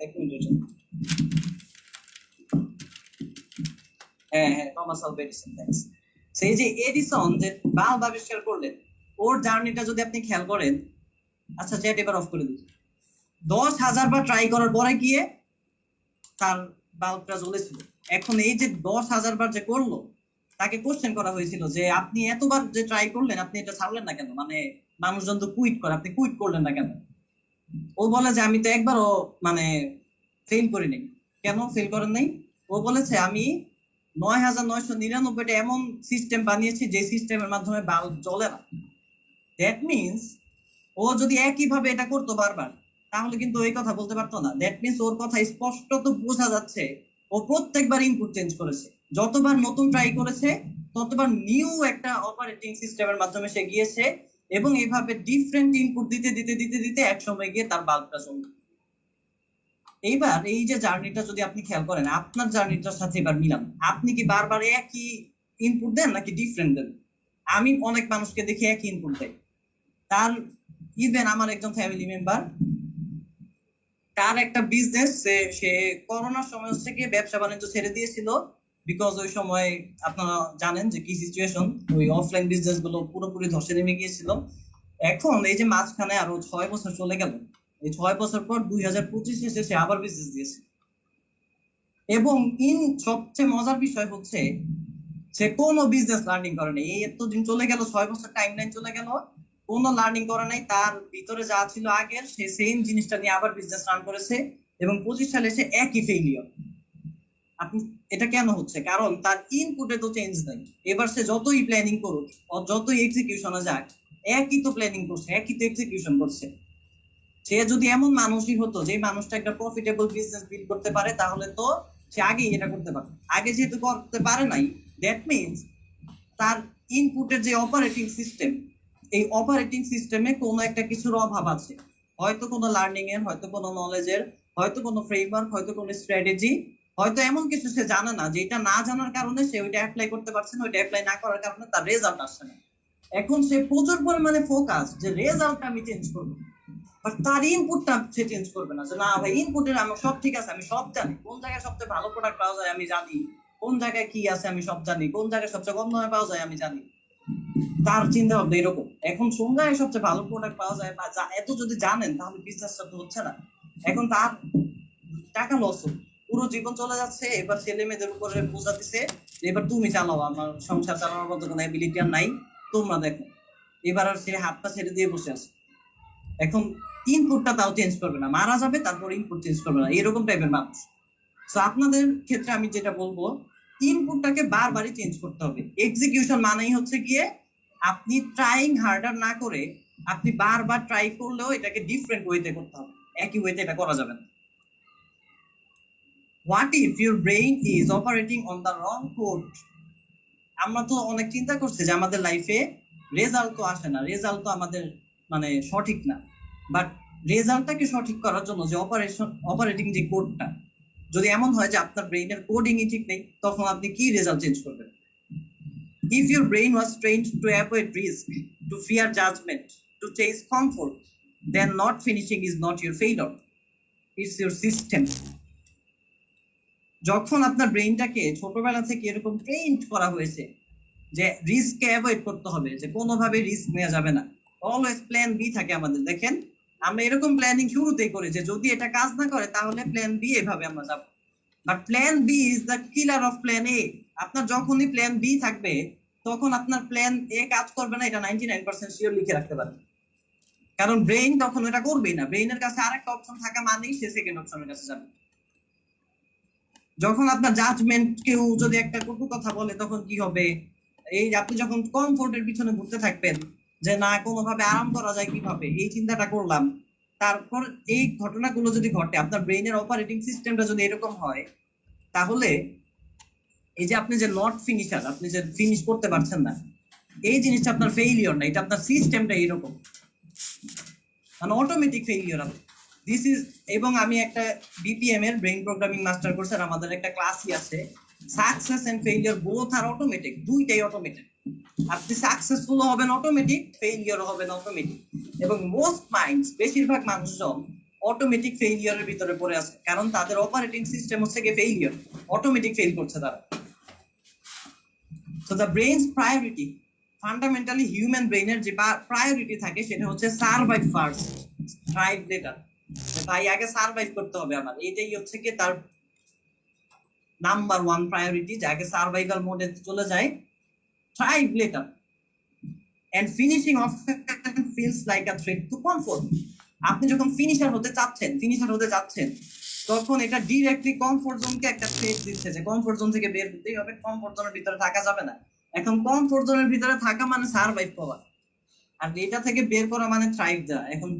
Speaker 1: 1 মিনিটের জন্য। হ্যাঁ হ্যাঁ, টমাস আলভা এডিসন, থ্যাঙ্কস। সেই যে এডিসন যে বাল্ব আবিষ্কার করলেন, ওর জার্নিটা যদি আপনি খেয়াল করেন, আচ্ছা চ্যাট এবার অফ করে দিন। 10,000 বার ট্রাই করার পরে গিয়ে তার বাল্বটা জ্বলেছিল। এখন এই যে 10,000 বার যে করলো, তাকে কোশ্চেন করা হয়েছিল যে আপনি এতবার যে ট্রাই করলেন আপনি এটা ছাড়লেন না কেন, মানে মানুষজন তো কুইট করে, আপনি কুইট করলেন না কেন? ও বলে যে আমি তো একবারও মানে ফেল করিনি। কেন ফেল করেন নাই? ও বলেছে আমি 9,999টা এমন সিস্টেম বানিয়েছি যে সিস্টেমের মাধ্যমে বাল্ব জ্বলে না। দ্যাট মিনস ও যদি একইভাবে এটা করতো বারবার, তাহলে কিন্তু ওই কথা বলতে পারতো না। দ্যাট মিনস ওর কথা স্পষ্ট তো বোঝা যাচ্ছে ও প্রত্যেকবার ইনপুট চেঞ্জ করেছে, যতবার নতুন ট্রাই করেছে ততবার নিউ একটা অপারেটিং সিস্টেমের মাধ্যমে সে গিয়েছে, এবং এইভাবে ডিফারেন্ট ইনপুট দিতে দিতে দিতে দিতে এক সময় গিয়ে তার বাল্বটা জ্বলবে। এইবার এই যে জার্নিটা যদি আপনি খেয়াল করেন, আপনার জার্নিটার সাথে এবার মিলান, আপনি কি বারবার একই ইনপুট দেন নাকি ডিফারেন্ট দেন? আমি অনেক মানুষকে দেখি একই ইনপুট দেয়। তার ইভেন আমার একজন ফ্যামিলি মেম্বার, তার একটা বিজনেস, সে করোনার সময় হচ্ছে গিয়ে ব্যবসা বাণিজ্য ছেড়ে দিয়েছিল, বিকজ ওই সময় আপনারা জানেন যে কি সিচুয়েশন, ওই অফলাইন বিজনেস গুলো পুরোপুরি ধসে নেমে গিয়েছিল। এখন এই যে মাঝখানে আরো 6 বছর চলে গেল, এই 6 বছর পর 2025 এসে সে আবার বিজনেস দিয়েছে। এবং সবচেয়ে মজার বিষয় হচ্ছে সে কোনো বিজনেস লার্নিং করে নাই। এই এতদিন চলে গেল, 6 বছর টাইম লাইন চলে গেল, কোনো লার্নিং করে নাই। তার ভিতরে যা ছিল আগের, সে সেম জিনিসটা নিয়ে আবার বিজনেস রান করেছে, এবং 25 সালে এসে একই ফেইলিয়র। আপনি এটা কেন হচ্ছে? কারণ তার ইনপুটে তো চেঞ্জ নাই। এবার সে যতই প্ল্যানিং করুক, যতই এক্সিকিউশনে যাক, একই তো প্ল্যানিং করছে, একই তো এক্সিকিউশন করছে। সে যদি এমন মানুষই হতো যে মানুষটা একটা প্রফিটেবল বিজনেস বিল্ড করতে পারে, তাহলে তো সে আগেই এটা করতে পারে। আগে যেহেতু করতে পারে নাই, দ্যাট মিনস তার ইনপুটের যে অপারেটিং সিস্টেম, এই অপারেটিং সিস্টেমে কোনো একটা কিছুর অভাব আছে। হয়তো কোনো লার্নিং এর, হয়তো কোনো নলেজের, হয়তো কোনো ফ্রেমওয়ার্ক, হয়তো কোনো স্ট্র্যাটেজি, হয়তো এমন কিছু সে জানে না, যে এটা না জানার কারণে সে ওইটা অ্যাপ্লাই করতে পারছে না, ওইটা অ্যাপ্লাই না করার কারণে তার রেজাল্ট আসছে না। এখন সে প্রচুর পরিমাণে ফোকাস যে রেজাল্ট আমি চেঞ্জ করবো, বাট তার ইনপুটটা সে চেঞ্জ করবে না, যে না ভাই ইনপুটের আমার সব ঠিক আছে, আমি সব জানি, কোন জায়গায় সবচেয়ে ভালো প্রোডাক্ট পাওয়া যায় আমি জানি, কোন জায়গায় কি আছে আমি সব জানি, কোন জায়গায় সবচেয়ে কম দামে পাওয়া যায় আমি জানি। তার চিন্তা ভাবনা এরকম। এখন কোন জায়গায় সবচেয়ে ভালো প্রোডাক্ট পাওয়া যায় বা এত যদি জানেন, তাহলে বিজনেসটা তো হচ্ছে না। এখন তার টাকা লস, পুরো জীবন চলে যাচ্ছে, এবার ছেলে মেয়েদের উপরে বোঝা দিছে, এবার তুমি চালাও, আমার সংসার চালানোর মতো কোনো অ্যাবিলিটি আর নাই, তোমরা দেখো। এবার আর সে হাতটা ছেড়ে দিয়ে বসে আছে। এখন ইনপুটটা তাও চেঞ্জ করবে না, মারা যাবে তারপর ইনপুট চেঞ্জ করবে না, এরকম টাইপের মানুষ। তো আপনাদের ক্ষেত্রে আমি যেটা বলবো, ইনপুটটাকে বারবারই চেঞ্জ করতে হবে। এক্সিকিউশন মানেই হচ্ছে গিয়ে আপনি ট্রাইং হার্ডার না করে আপনি বারবার ট্রাই করলেও এটাকে ডিফারেন্ট ওয়েতে করতে হবে, একই ওয়েতে এটা করা যাবে না। What if your brain is operating on the wrong code? আমরা তো অনেক চিন্তা করছি যে আমাদের লাইফে রেজাল্ট তো আসে না, রেজাল্ট তো আমাদের মানে সঠিক না, বাট রেজাল্টটাকে সঠিক করার জন্য যে অপারেটিং যে কোডটা, যদি এমন হয় যে আপনার ব্রেইনের কোডিংই ঠিক নেই, তখন আপনি কি রেজাল্ট চেঞ্জ করবেন? If your brain was trained to avoid risk, to fear judgment, to chase comfort, then not finishing is not your failure, it's your system. যখন আপনার ব্রেইনটাকে ছোটবেলা থেকে এরকম ট্রেন্ড করা হয়েছে যে রিস্ককে অ্যাভয়েড করতে হবে, যে কোনোভাবে রিস্ক নেওয়া যাবে না, অলওয়েজ প্ল্যান বি থাকে আমাদের। দেখেন আমরা এরকম প্ল্যানিং শুরুতেই করি যে যদি এটা কাজ না করে তাহলে প্ল্যান বি, এভাবে আমরা যাব। But plan B is the killer of plan A. আপনার যখনই প্ল্যান বি থাকবে, তখন আপনার প্ল্যান এ কাজ করবে না, এটা 99% শিওর লিখে রাখতে পারবেন। কারণ ব্রেইন তখন এটা করবেই না, ব্রেইনের কাছে আরেকটা অপশন থাকা মানেই সে সেকেন্ড অপশনের কাছে যাবে। যখন আপনার জাজমেন্ট, কেউ যদি একটা কটু কথা বলে, তখন কি হবে? এই আপনি যখন কমফোর্টের পিছনে ঘুরতে থাকবেন, যে না কোনোভাবে আরাম করা যায় কিভাবে, এই চিন্তাটা করলাম, তারপর এই ঘটনাগুলো যদি ঘটে, আপনার ব্রেইনের অপারেটিং সিস্টেমটা যদি এরকম হয়, তাহলে এই যে আপনি যে নট ফিনিশার, আপনি যে ফিনিশ করতে পারছেন না, এই জিনিসটা আপনার ফেইলিওর না, এটা আপনার সিস্টেমটা এরকম, মানে অটোমেটিক ফেইলিওর দিস ইজ। এবং আমি একটা বিপিএম এর ব্রেইন প্রোগ্রামিং মাস্টার কোর্সের আমাদের একটা ক্লাসই আছে, success and failure both are automatic, দুইটাই অটোমেটিক। আপনি সাকসেসফুল হবেন অটোমেটিক, ফেইলিওর হবেন অটোমেটিক। এবং মোস্ট মাইন্ডস, বেশিরভাগ মানুষজন অটোমেটিক ফেইলিওরের ভিতরে পড়ে আছে, কারণ তাদের অপারেটিং সিস্টেম হচ্ছে গিয়ে ফেইলিওর, অটোমেটিক ফেইল করছে তারা। So the brain's priority, fundamentally human ব্রেইনের যে প্রায়োরিটি থাকে সেটা হচ্ছে সার্ভাইভ ফার্স্ট, থ্রাইভ লেটার। ভাই আগে সার্ভাইভ করতে হবে আমার, এটাই হচ্ছে কি তার নাম্বার ওয়ান প্রায়োরিটি, যে আগে সার্ভাইভাল মোডে চলে যায়, thrive later. And finishing often feels like a threat to comfort. আপনি যখন ফিনিশার হতে যাচ্ছেন, তখন এটা ডিরেক্টলি কমফোর্ট জোনকে একটা থ্রেট দিচ্ছে, যে কমফোর্ট জোন থেকে বের হতেই হবে, কমফোর্ট জোনের ভিতরে থাকা যাবে না। এখন কমফোর্ট জোনের ভিতরে থাকা মানে সার্ভাইভ করা, আর এটা থেকে বের করা মানে থ্রাইভ দেওয়া। এখন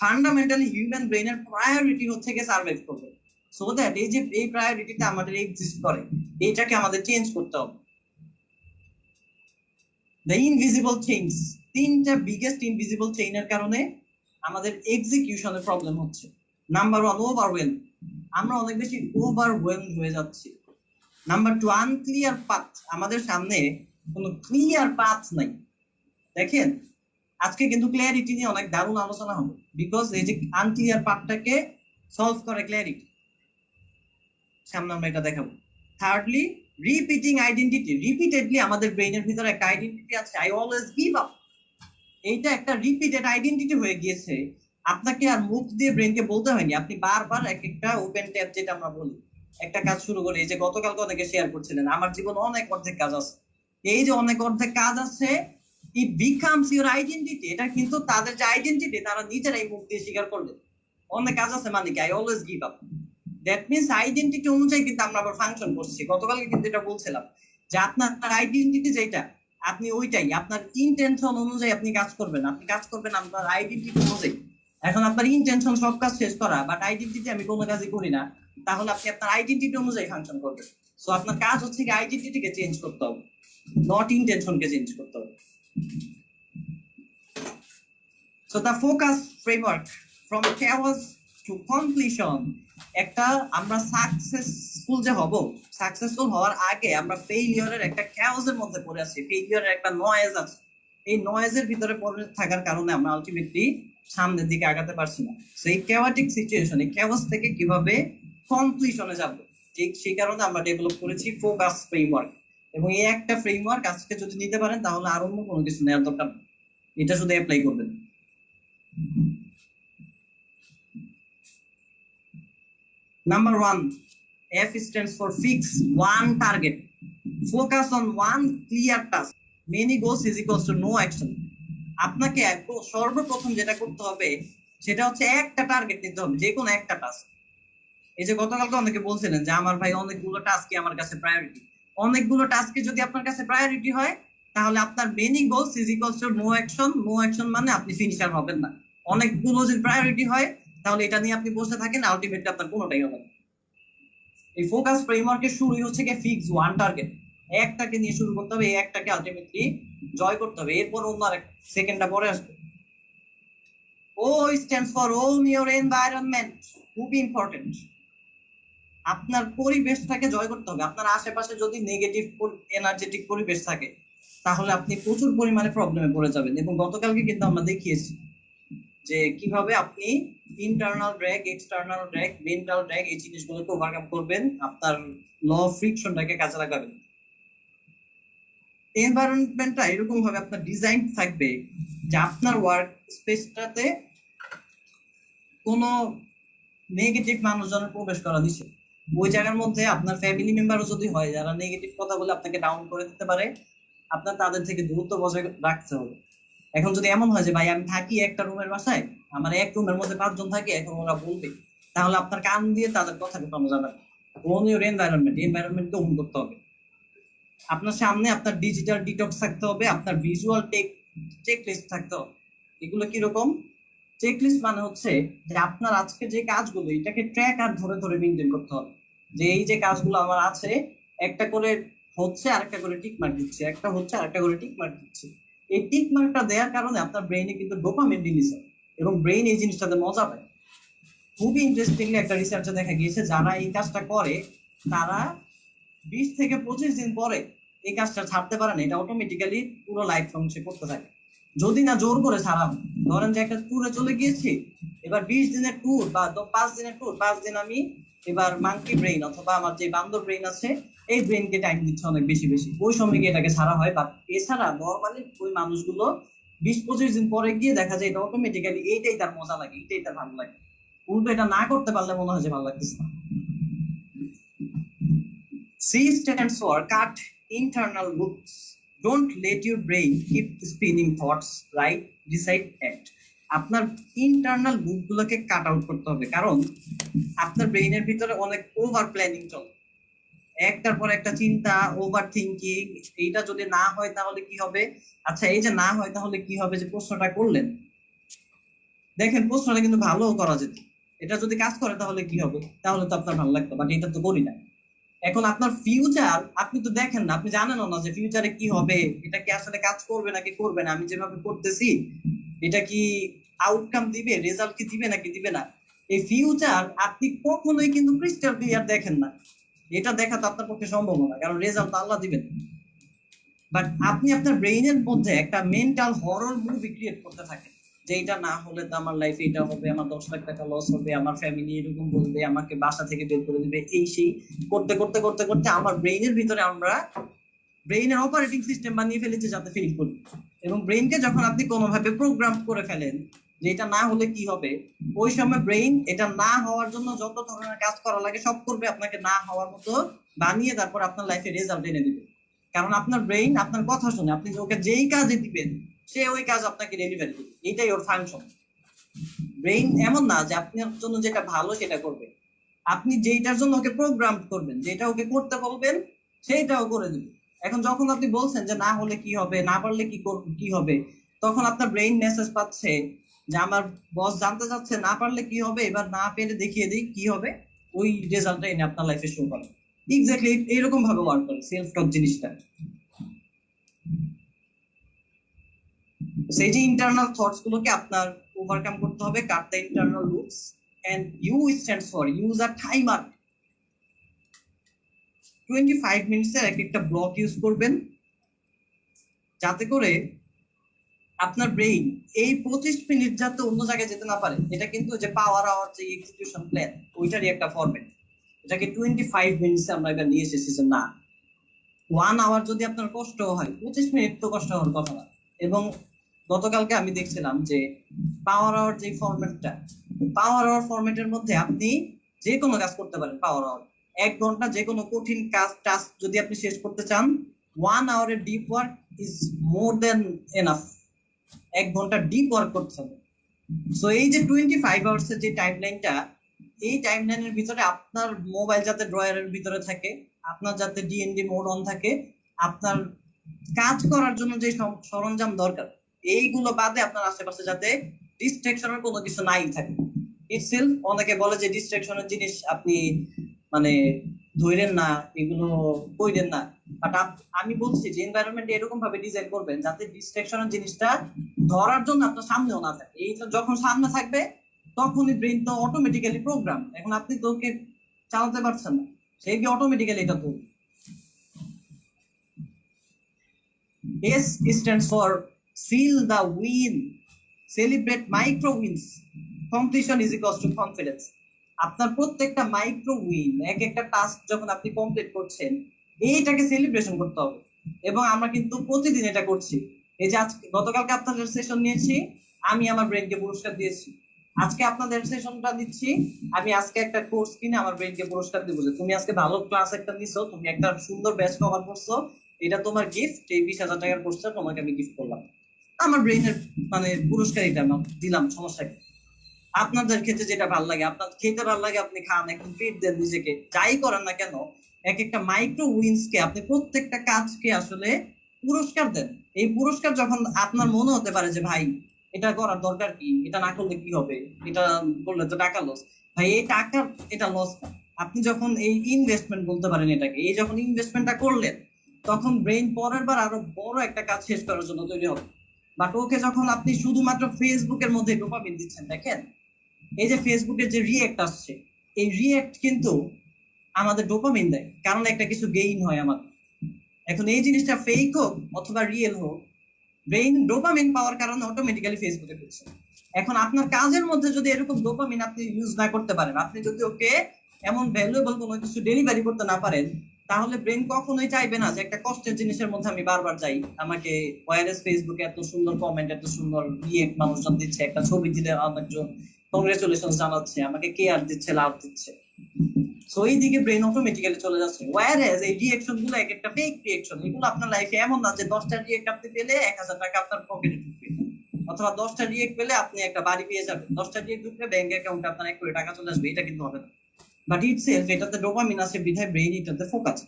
Speaker 1: ফান্ডামেন্টালি হিউম্যান ব্রেইনের প্রায়োরিটি হচ্ছে গিয়ে সার্ভাইভ করবে। সো দ্যাট এই যে এই প্রায়োরিটিটা আমাদের এক্সিস্ট করে, এইটাকে আমাদের চেঞ্জ করতে হবে। দ্য ইনভিজিবল চেইনস, তিনটা বিগেস্ট ইনভিজিবল চেইনের কারণে আমাদের এক্সিকিউশনের প্রবলেম হচ্ছে। নাম্বার ওয়ান, ওভারওয়েলম, আমরা অনেক বেশি ওভারওয়েলম হয়ে যাচ্ছি। নাম্বার টু, আনক্লিয়ার পাথ, আমাদের সামনে কোনো ক্লিয়ার পাথ নাই। দেখেন আজকে কিন্তু ক্লিয়ারিটি নিয়ে অনেক দারুণ আলোচনা হবে, বিকজ এই যে আনক্লিয়ার পার্টটাকে সলভ করে ক্লিয়ারিটি, সামনে আমরা এটা দেখাবো। থার্ডলি, রিপিটিং আইডেন্টিটি, রিপিটেডলি আমাদের ব্রেইনের ভিতরে একটা আইডেন্টিটি আছে, আই অলওয়েজ গিভ আপ। এইটা একটা রিপিটেড আইডেন্টিটি হয়ে গিয়েছে, আপনাকে আর মুখ দিয়ে ব্রেনকে বলতে হয়নি, আপনি বারবার এক একটা ওপেন ট্যাব, যেটা আমরা বলি, একটা কাজ শুরু করে, এই যে গতকালকে অনেকে শেয়ার করছিলেন, আমার জীবনে অনেক অর্ধেক কাজ আছে, এই যে অনেক অর্ধেক কাজ আছে, ইট বিকামস ইউর আইডেন্টিটি। এটা কিন্তু তাদের যে আইডেন্টিটি, তারা নিজেরাই মুখ দিয়ে স্বীকার করবে, অনেক কাজ আছে মানে কি, I always give up. That means identity অনুযায়ী কিন্তু আমরা আবার ফাংশন করছি। গতকালকে কিন্তু এটা বলছিলাম যে আপনার আইডেন্টিটি যেটা, আপনি ওইটাই, আপনার ইন্টেনশন অনুযায়ী আপনি কাজ করবেন, আপনার আইডেন্টিটি অনুযায়ী। এখন আপনার ইন্টেনশন সব কাজ শেষ করা, বাট আইডেন্টিটি আমি কোনো কাজই করি না, তাহলে আপনি আপনার আইডেন্টিটি অনুযায়ী ফাংশন করবেন। সো আপনার কাজ হচ্ছে কি আইডেন্টিটিকে চেঞ্জ করতে হবে, নট ইন্টেনশনকে চেঞ্জ করতে হবে। So the focus framework, from chaos to completion. একটা আমরা সাকসেসফুল যে হব, সাকসেসফুল হওয়ার আগে আমরা ফেইলিয়রের একটা ক্যাওসের মধ্যে পড়ে আছি, ফেইলিয়রের একটা নয়েজ আছে। এই নয়েজের ভিতরে পড়ে থাকার কারণে আমরা আলটিমেটলি সামনের দিকে আগাতে পারছি না। সেই ক্যাওয়াটিক সিচুয়েশন, এই ক্যাওস থেকে কিভাবে কমপ্লিশনে যাব, ঠিক সেই কারণে আমরা ডেভেলপ করেছি ফোকাস ফ্রেমওয়ার্ক। এবং এই একটা ফ্রেমওয়ার্ক আজকে যদি নিতে পারেন তাহলে আর অন্য কোনো কিছু নেওয়ার দরকার নেই, এটা শুধু অ্যাপ্লাই করবেন। Number one, F stands for fix one target. Focus on one clear task. Many goals is equals to no action. আপনাকে সর্বপ্রথম যেটা করতে হবে সেটা হচ্ছে একটা টার্গেট নিতে হবে, যে কোনো একটা টাস্ক। এই যে গতকালকে অনেকে বলছিলেন যে আমার ভাই অনেকগুলো টাস্কই আমার কাছে প্রায়োরিটি। অনেকগুলো টাস্কে যদি আপনার কাছে প্রায়োরিটি হয় তাহলে আপনার many goals is equals to no action. No action মানে আপনি ফিনিশার হবেন না। অনেকগুলো যদি প্রায়োরিটি হয় তাহলে এটা নিয়ে আপনি বসে থাকেন, আলটিমেটলি আপনার কোনোটাই হবে না। এই ফোকাস ফ্রেমওয়ার্কের শুরুই হচ্ছে কি ফিক্স ওয়ান টার্গেট। একটাকে নিয়ে শুরু করতে হবে, এই একটাকে আলটিমেটলি জয় করতে হবে, এরপর অন্য আরেক সেকেন্ডটা পরে আসবে। O stands for own your environment. খুব ইম্পর্টেন্ট। আপনার পরিবেশটাকে জয় করতে হবে। আপনার আশেপাশে যদি নেগেটিভ এনার্জেটিক পরিবেশ থাকে তাহলে আপনি প্রচুর পরিমাণে প্রবলেমে পড়ে যাবেন। এবং গতকালকে কিন্তু আমরা দেখিয়েছি যে কিভাবে আপনি internal drag, external drag, mental drag এই জিনিসগুলোকে ওভারকাম করবেন, আপনার ল অফ ফ্রিকশনটাকে কাজে লাগাবেন। এনভায়রনমেন্টটা এরকম ভাবে আপনার ডিজাইন থাকবে যে আপনার ওয়ার্ক স্পেসটাতে কোনো নেগেটিভ মানুষজনের প্রবেশ করা দিচ্ছে। ওই জায়গার মধ্যে আপনার ফ্যামিলি মেম্বারও যদি হয় যারা নেগেটিভ কথা বলে আপনাকে ডাউন করে দিতে পারে, আপনার তাদের থেকে দূরত্ব বজায় রাখতে হবে। এখন যদি এমন হয় যে ভাই আমি থাকি একটা রুমের বাসায়, আমার এক রুমের মধ্যে 5 জন থাকে, এখন ওরা বলবে, তাহলে আপনার কান দিয়ে তাদের কথা শোনা যাবে না। ওন ইউর এনভায়রনমেন্টকে ওন করতে হবে। আপনার সামনে আপনার ডিজিটাল ডিটক্স থাকতে হবে, আপনার ভিজুয়াল চেক লিস্ট থাকতে হবে। এগুলো কিরকম চেক লিস্ট? মানে হচ্ছে যে আপনার আজকে যে কাজগুলো এটাকে ট্র্যাক আর ধরে ধরে মেনটেন করতে হবে, যে এই যে কাজগুলো আমার আছে একটা করে হচ্ছে আরেকটা করে টিক মার্ক দিচ্ছে, একটা হচ্ছে আরেকটা করে টিক মার্ক দিচ্ছে। এই টিক মার্কটা দেওয়ার কারণে আপনার ব্রেইনে কিন্তু ডোপামিন রিলিজ হয় এবং ব্রেইন এই জিনিসটাতে মজা পায়। খুবই ইন্টারেস্টিংলি একটা রিসার্চে দেখা গিয়েছে যারা এই কাজটা করে তারা 20 থেকে 25 দিন পরে এই কাজটা ছাড়তে পারে না। এটা অটোমেটিক্যালি পুরো লাইফ লং সে করতে থাকে, যদি না জোর করে ছাড়া হয়। ধরেন যে একটা ট্যুরে চলে গিয়েছি, এবার 20 দিনের ট্যুর বা 5 দিনের ট্যুর, 5 দিন আমি এবার মাঙ্কি ব্রেইন অথবা আমার যে বান্দর ব্রেইন আছে এই ব্রেইনকে টাইম দিচ্ছে অনেক বেশি বেশি, ওই সময় গিয়ে এটাকে ছাড়া হয়। বাট এছাড়া নর্মালি ওই মানুষগুলো 20-25 দিন পরে গিয়ে দেখা যায় এটা অটোমেটিক্যালি এইটাই তার মজা লাগে, এইটাই তার ভালো লাগে। উল্টো এটা না করতে পারলে মনে হয় যে ভালো লাগতেছে না। C stands for cut internal loops. Don't let your brain keep spinning thoughts, right, decide, act. আপনার ইন্টারনাল লুপ গুলোকে কাট আউট করতে হবে, কারণ আপনার ব্রেইনের ভিতরে অনেক ওভার প্ল্যানিং চলে, একটার পর একটা চিন্তা, ওভার থিঙ্কিং। এইটা যদি না হয় তাহলে কি হবে? আচ্ছা এই যে না হয় তাহলে কি হবে, যে প্রশ্নটা করলেন, দেখেন প্রশ্নটা কিন্তু ভালো করা যেত, এটা যদি কাজ করে তাহলে কি হবে, তাহলে তো আপনার ভালো লাগতো, বাট এটা তো করি না। এখন আপনার ফিউচার আপনি তো দেখেন না, আপনি জানেন না যে ফিউচারে কি হবে, এটা কি আসলে কাজ করবে নাকি করবে না, আমি যেভাবে করতেছি এটা কি আউটকাম দিবে, রেজাল্ট কি দিবে নাকি দিবে না। এই ফিউচার আপনি কখনোই কিন্তু ক্রিস্টাল ক্লিয়ার দেখেন না, এটা দেখা তো আপনার পক্ষে সম্ভব না, কারণ রেজাল্ট আল্লাহ দিবেন। বাট আপনি আপনার ব্রেইনের মধ্যে একটা মেন্টাল হরর মুভি ক্রিয়েট করতে থাকেন, যে এটা না হলে তো আমার লাইফে এটা হবে, আমার 10 লাখ টাকা লস হবে, আমার ফ্যামিলি এরকম বলবে, আমাকে বাসা থেকে বের করে দিবে, এই সেই করতে করতে করতে করতে আমার ব্রেইনের ভিতরে আমরা ব্রেইনের অপারেটিং সিস্টেম বানিয়ে ফেলেছি যাতে ফিল করি। এবং ব্রেইনকে যখন আপনি কোনোভাবে প্রোগ্রাম করে ফেলেন যে এটা না হলে কি হবে, ওই সময় ব্রেইন এটা না হওয়ার জন্য যত ধরনের কাজ করা লাগে সব করবে, আপনাকে না হওয়ার মতো বানিয়ে তারপর আপনার লাইফে রেজাল্ট এনে দিবে। কারণ আপনার ব্রেইন আপনার কথা শুনে, আপনি ওকে যেই কাজে দিবেন সে ওই কাজ আপনাকে ডেলিভারি দিবে, এটাই ওর ফাংশন। ব্রেইন এমন না যে আপনার জন্য যেটা ভালো সেটা করবে, আপনি যেটার জন্য ওকে প্রোগ্রাম করবেন, যেটা ওকে করতে বলবেন সেইটাও করে দিবে। এখন যখন আপনি বলছেন যে না হলে কি হবে, না পারলে কি হবে, তখন আপনার ব্রেইন মেসেজ পাচ্ছে যে আমার বস জানতে চাচ্ছে না পারলে কি হবে, এবার না পেরে দেখিয়ে দিই কি হবে, ওই রেজাল্টটা এনে আপনার লাইফে শো করে। এক্স্যাক্টলি এরকম ভাবে ওয়ার্ক করে সেলফ টক জিনিসটা। সেই যে ইন্টারনাল থটস গুলোকে আপনার ওভারকাম করতে হবে, cut the internal loops, and U stands for user timer. 25 মিনিটসের একটা ব্লক ইউজ করবেন, যাতে করে আপনার ব্রেইন এই 25 মিনিট যাতে অন্য জায়গায় যেতে না পারে। এটা কিন্তু যে পাওয়ার আওয়ার যে এক্সিকিউশন প্ল্যান, ওইটারই একটা ফরম্যাট। এটাকে 25 মিনিটসে আমরা এবার নিয়ে এসেছি যে না, 1 আওয়ার যদি আপনার কষ্ট হয়, 25 মিনিট তো কষ্ট হওয়ার কথা না। এবং গতকালকে আমি দেখছিলাম যে পাওয়ার আওয়ার যে ফরম্যাটটা, পাওয়ার আওয়ার ফরম্যাটের মধ্যে আপনি যে কোনো কাজ করতে পারেন। পাওয়ার আওয়ার 1 ঘন্টা যে কোনো কঠিন কাজ টাস্ক যদি আপনি শেষ করতে চান, 1 আওয়ারের deep work is more than enough. 1 ঘন্টা ডিপ ওয়ার্ক করতে হবে। সো এই যে 25 আওয়ার্স এর যে টাইমলাইনটা, এই টাইমলাইনের ভিতরে আপনার মোবাইল যাতে ড্রয়ারের ভিতরে থাকে, আপনার যাতে ডিএনডি মোড অন থাকে, আপনার কাজ করার জন্য যে সরঞ্জাম দরকার, এইগুলো বাদে আপনার আশেপাশে যাতে ডিস্ট্রাকশনের কোনো কিছু নাই থাকে। ইটসেলফ অনেকে বলে যে ডিস্ট্রাকশনের জিনিস আপনি মানে ধরেন না, এগুলো কইরেন না, বাট আমি বলছি যে এনভায়রনমেন্ট এরকম ভাবে ডিজাইন করবেন যাতে ডিস্ট্রাকশনের জিনিসটা ধরার জন্য আপনার সামনেও না থাকে। এই যখন সামনে থাকবে তখনই ব্রেন তো অটোমেটিক্যালি প্রোগ্রাম, এখন আপনি তো ওকে চালাতে পারছেন না, সে কি অটোমেটিক্যালি এটা করবে। S stands for seal the win, celebrate micro wins, completion is equals to confidence. আপনার প্রত্যেকটা মাইক্রো উইন, এক একটা টাস্ক যখন আপনি কমপ্লিট করছেন, এইটাকে সেলিব্রেশন করতে হবে। এবং আমরা কিন্তু প্রতিদিন এটা করছি। এই যে আজকে গতকালকে আপনাদের সেশন নিয়েছি, আমি আমার ব্রেনকে পুরস্কার দিয়েছি। আজকে আপনাদের সেশনটা দিচ্ছি, আমি আজকে একটা কোর্স কিনে আমার ব্রেনকে পুরস্কার দিব যে তুমি আজকে ভালো ক্লাস একটা নিছো, তুমি একটা সুন্দর ব্যাচ কভার করছো, এটা তোমার গিফট, এই 20,000 টাকার কোর্সটা তোমাকে আমি গিফট করলাম। আমার ব্রেইনের মানে পুরস্কার এটা আমি দিলাম, সমস্যা কি? আপনাদের ক্ষেত্রে যেটা ভালো লাগে, আপনার খেতে ভালো লাগে আপনি খান, একদম ট্রিট দেন নিজেকে, যাই করেন না কেন, এক একটা মাইক্রো উইন্স কে আপনি প্রত্যেকটা কাজকে আসলে পুরস্কার দেন। এই পুরস্কার যখন আপনার মনে হতে পারে যে ভাই এটা করার দরকার কি, এটা না করলে কি হবে, এটা করলে তো টাকা লস, ভাই এই টাকা এটা লস না। আপনি যখন এই ইনভেস্টমেন্ট বলতে পারেন এটাকে, এই যখন ইনভেস্টমেন্টটা করলেন, তখন ব্রেইন পরের বার আরো বড় একটা কাজ শেষ করার জন্য তৈরি হবে। বাট ওকে যখন আপনি শুধুমাত্র ফেসবুকের মধ্যে ডোপামিন দিচ্ছেন, দেখেন এই যে ফেসবুকের যে রিয়েক্ট আসছে, এই রিয়েক্ট কিন্তু আমাদের ডোপামিন দেয়, কারণ একটা কিছু গেইন হয় আমার। এখন এই জিনিসটা ফেক হোক অথবা রিয়েল হোক, ব্রেইন ডোপামিন পাওয়ার কারণে অটোমেটিক্যালি ফেসবুকে ঢুকছে। এখন আপনার কাজের মধ্যে যদি এরকম ডোপামিন আপনি ইউজ না করতে পারেন, আপনি যদি ওকে এমন ভ্যালুয়েবল কোনো কিছু ডেলিভারি করতে না পারেন, তাহলে ব্রেন কখনোই চাইবে না যে একটা কষ্টের জিনিসের মধ্যে আমি বারবার যাই। আমাকে ওয়ারলেস ফেসবুকে এত সুন্দর কমেন্ট, এত সুন্দর রিয়েক্ট মানুষজন দিচ্ছে, একটা ছবি দিলে অনেকজন কংগ্রেচুলেশন জানাচ্ছে, আমাকে কেয়ার দিচ্ছে, লাভ দিচ্ছে, সো এই দিকে ব্রেন অটোমেটিক্যালি চলে যাচ্ছে। ওয়ারএস এই রিঅ্যাকশন গুলো এক একটা ফেক রিঅ্যাকশন, এগুলো আপনার লাইফে এমন না যে 10টা রিঅ্যাক্ট আপনি পেলে 1,000 টাকা আপনার পকেটে ঢুকবে, অথবা 10টা রিঅ্যাক্ট পেলে আপনি একটা বাড়ি পেয়ে যাবেন, 10টা রিঅ্যাক্ট ঢুকলে ব্যাংক অ্যাকাউন্টে আপনার 1 কোটি টাকা চলে আসবে, এটা কিন্তু হবে না। বাট ইটসেলফ এটাতে ডোপামিন আছে বিধায় ব্রেন এটাতে ফোকাস,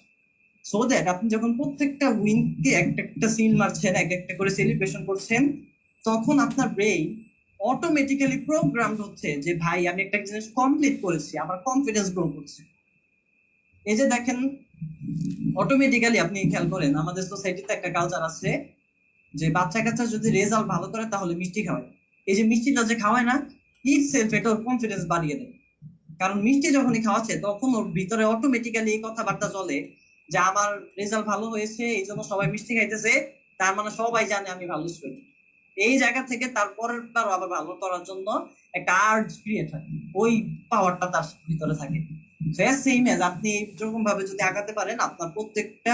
Speaker 1: সো দ্যাট আপনি যখন প্রত্যেকটা উইনকে একটা একটা সিল মারছেন, এক একটা করে সেলিব্রেশন করছেন, তখন আপনার ব্রেইন অটোমেটিক্যালি প্রোগ্রাম হচ্ছে যে ভাই আমি একটা জিনিস কমপ্লিট করেছি, আমার কনফিডেন্স গ্রো করছে। এই যে দেখেন অটোমেটিক্যালি আপনি খেয়াল করেন আমাদের সোসাইটিতে একটা কালচার আছে যে বাচ্চা কাচ্চা যদি রেজাল্ট ভালো করে তাহলে মিষ্টি খাওয়ায়। এই যে মিষ্টিটা যে খাওয়ায় না, ইটসেলফ এটা ওর কনফিডেন্স বাড়িয়ে দেয়। কারণ মিষ্টি যখনই খাওয়াচ্ছে তখন ওর ভিতরে অটোমেটিক্যালি এই কথাবার্তা চলে যে আমার রেজাল্ট ভালো হয়েছে, এই জন্য সবাই মিষ্টি খাইতেছে, তার মানে সবাই জানে আমি ভালো স্টুডেন্ট। এই জায়গা থেকে তারপরের বার আবার ভালো করার জন্য একটা আর্জ ক্রিয়েট হয়, ওই পাওয়ারটা তার ভিতরে থাকে। সেম এজ আপনি এরকম ভাবে যদি আগাতে পারেন, আপনার প্রত্যেকটা,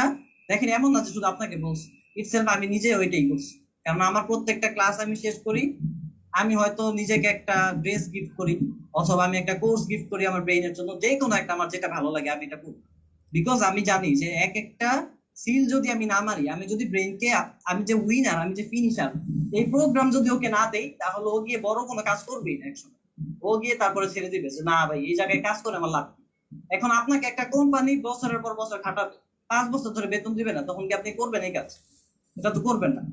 Speaker 1: দেখেন এমন না যে শুধু আপনাকে বলছি, ইটসেলফ আমি নিজে ওইটাই করছি। কারণ আমার প্রত্যেকটা ক্লাস আমি শেষ করি, আমি হয়তো নিজেকে একটা ড্রেস গিফট করি, অথবা আমি একটা কোর্স গিফট করি আমার ব্রেইনের জন্য, যে কোনো একটা আমার যেটা ভালো লাগে আমি এটা করি। বিকজ আমি জানি যে এক একটা সিল যদি আমি না মারি, আমি যদি ব্রেইনকে, আমি যে উইনার, আমি যে ফিনিশার, এই প্রোগ্রাম যদি ওকে না দেই, তাহলে ও গিয়ে বড় কোনো কাজ করবেই না একসময়। ও গিয়ে তারপরে ছেড়ে দিবে যে না ভাই এই জায়গায় কাজ করে আমার লাভ। এখন আপনাকে একটা কোম্পানি বছরের পর বছর খাটাবে, 5 বছর ধরে বেতন দিবে না, তখন কি আপনি করবেন এই কাজ? এটা তো করবেন না।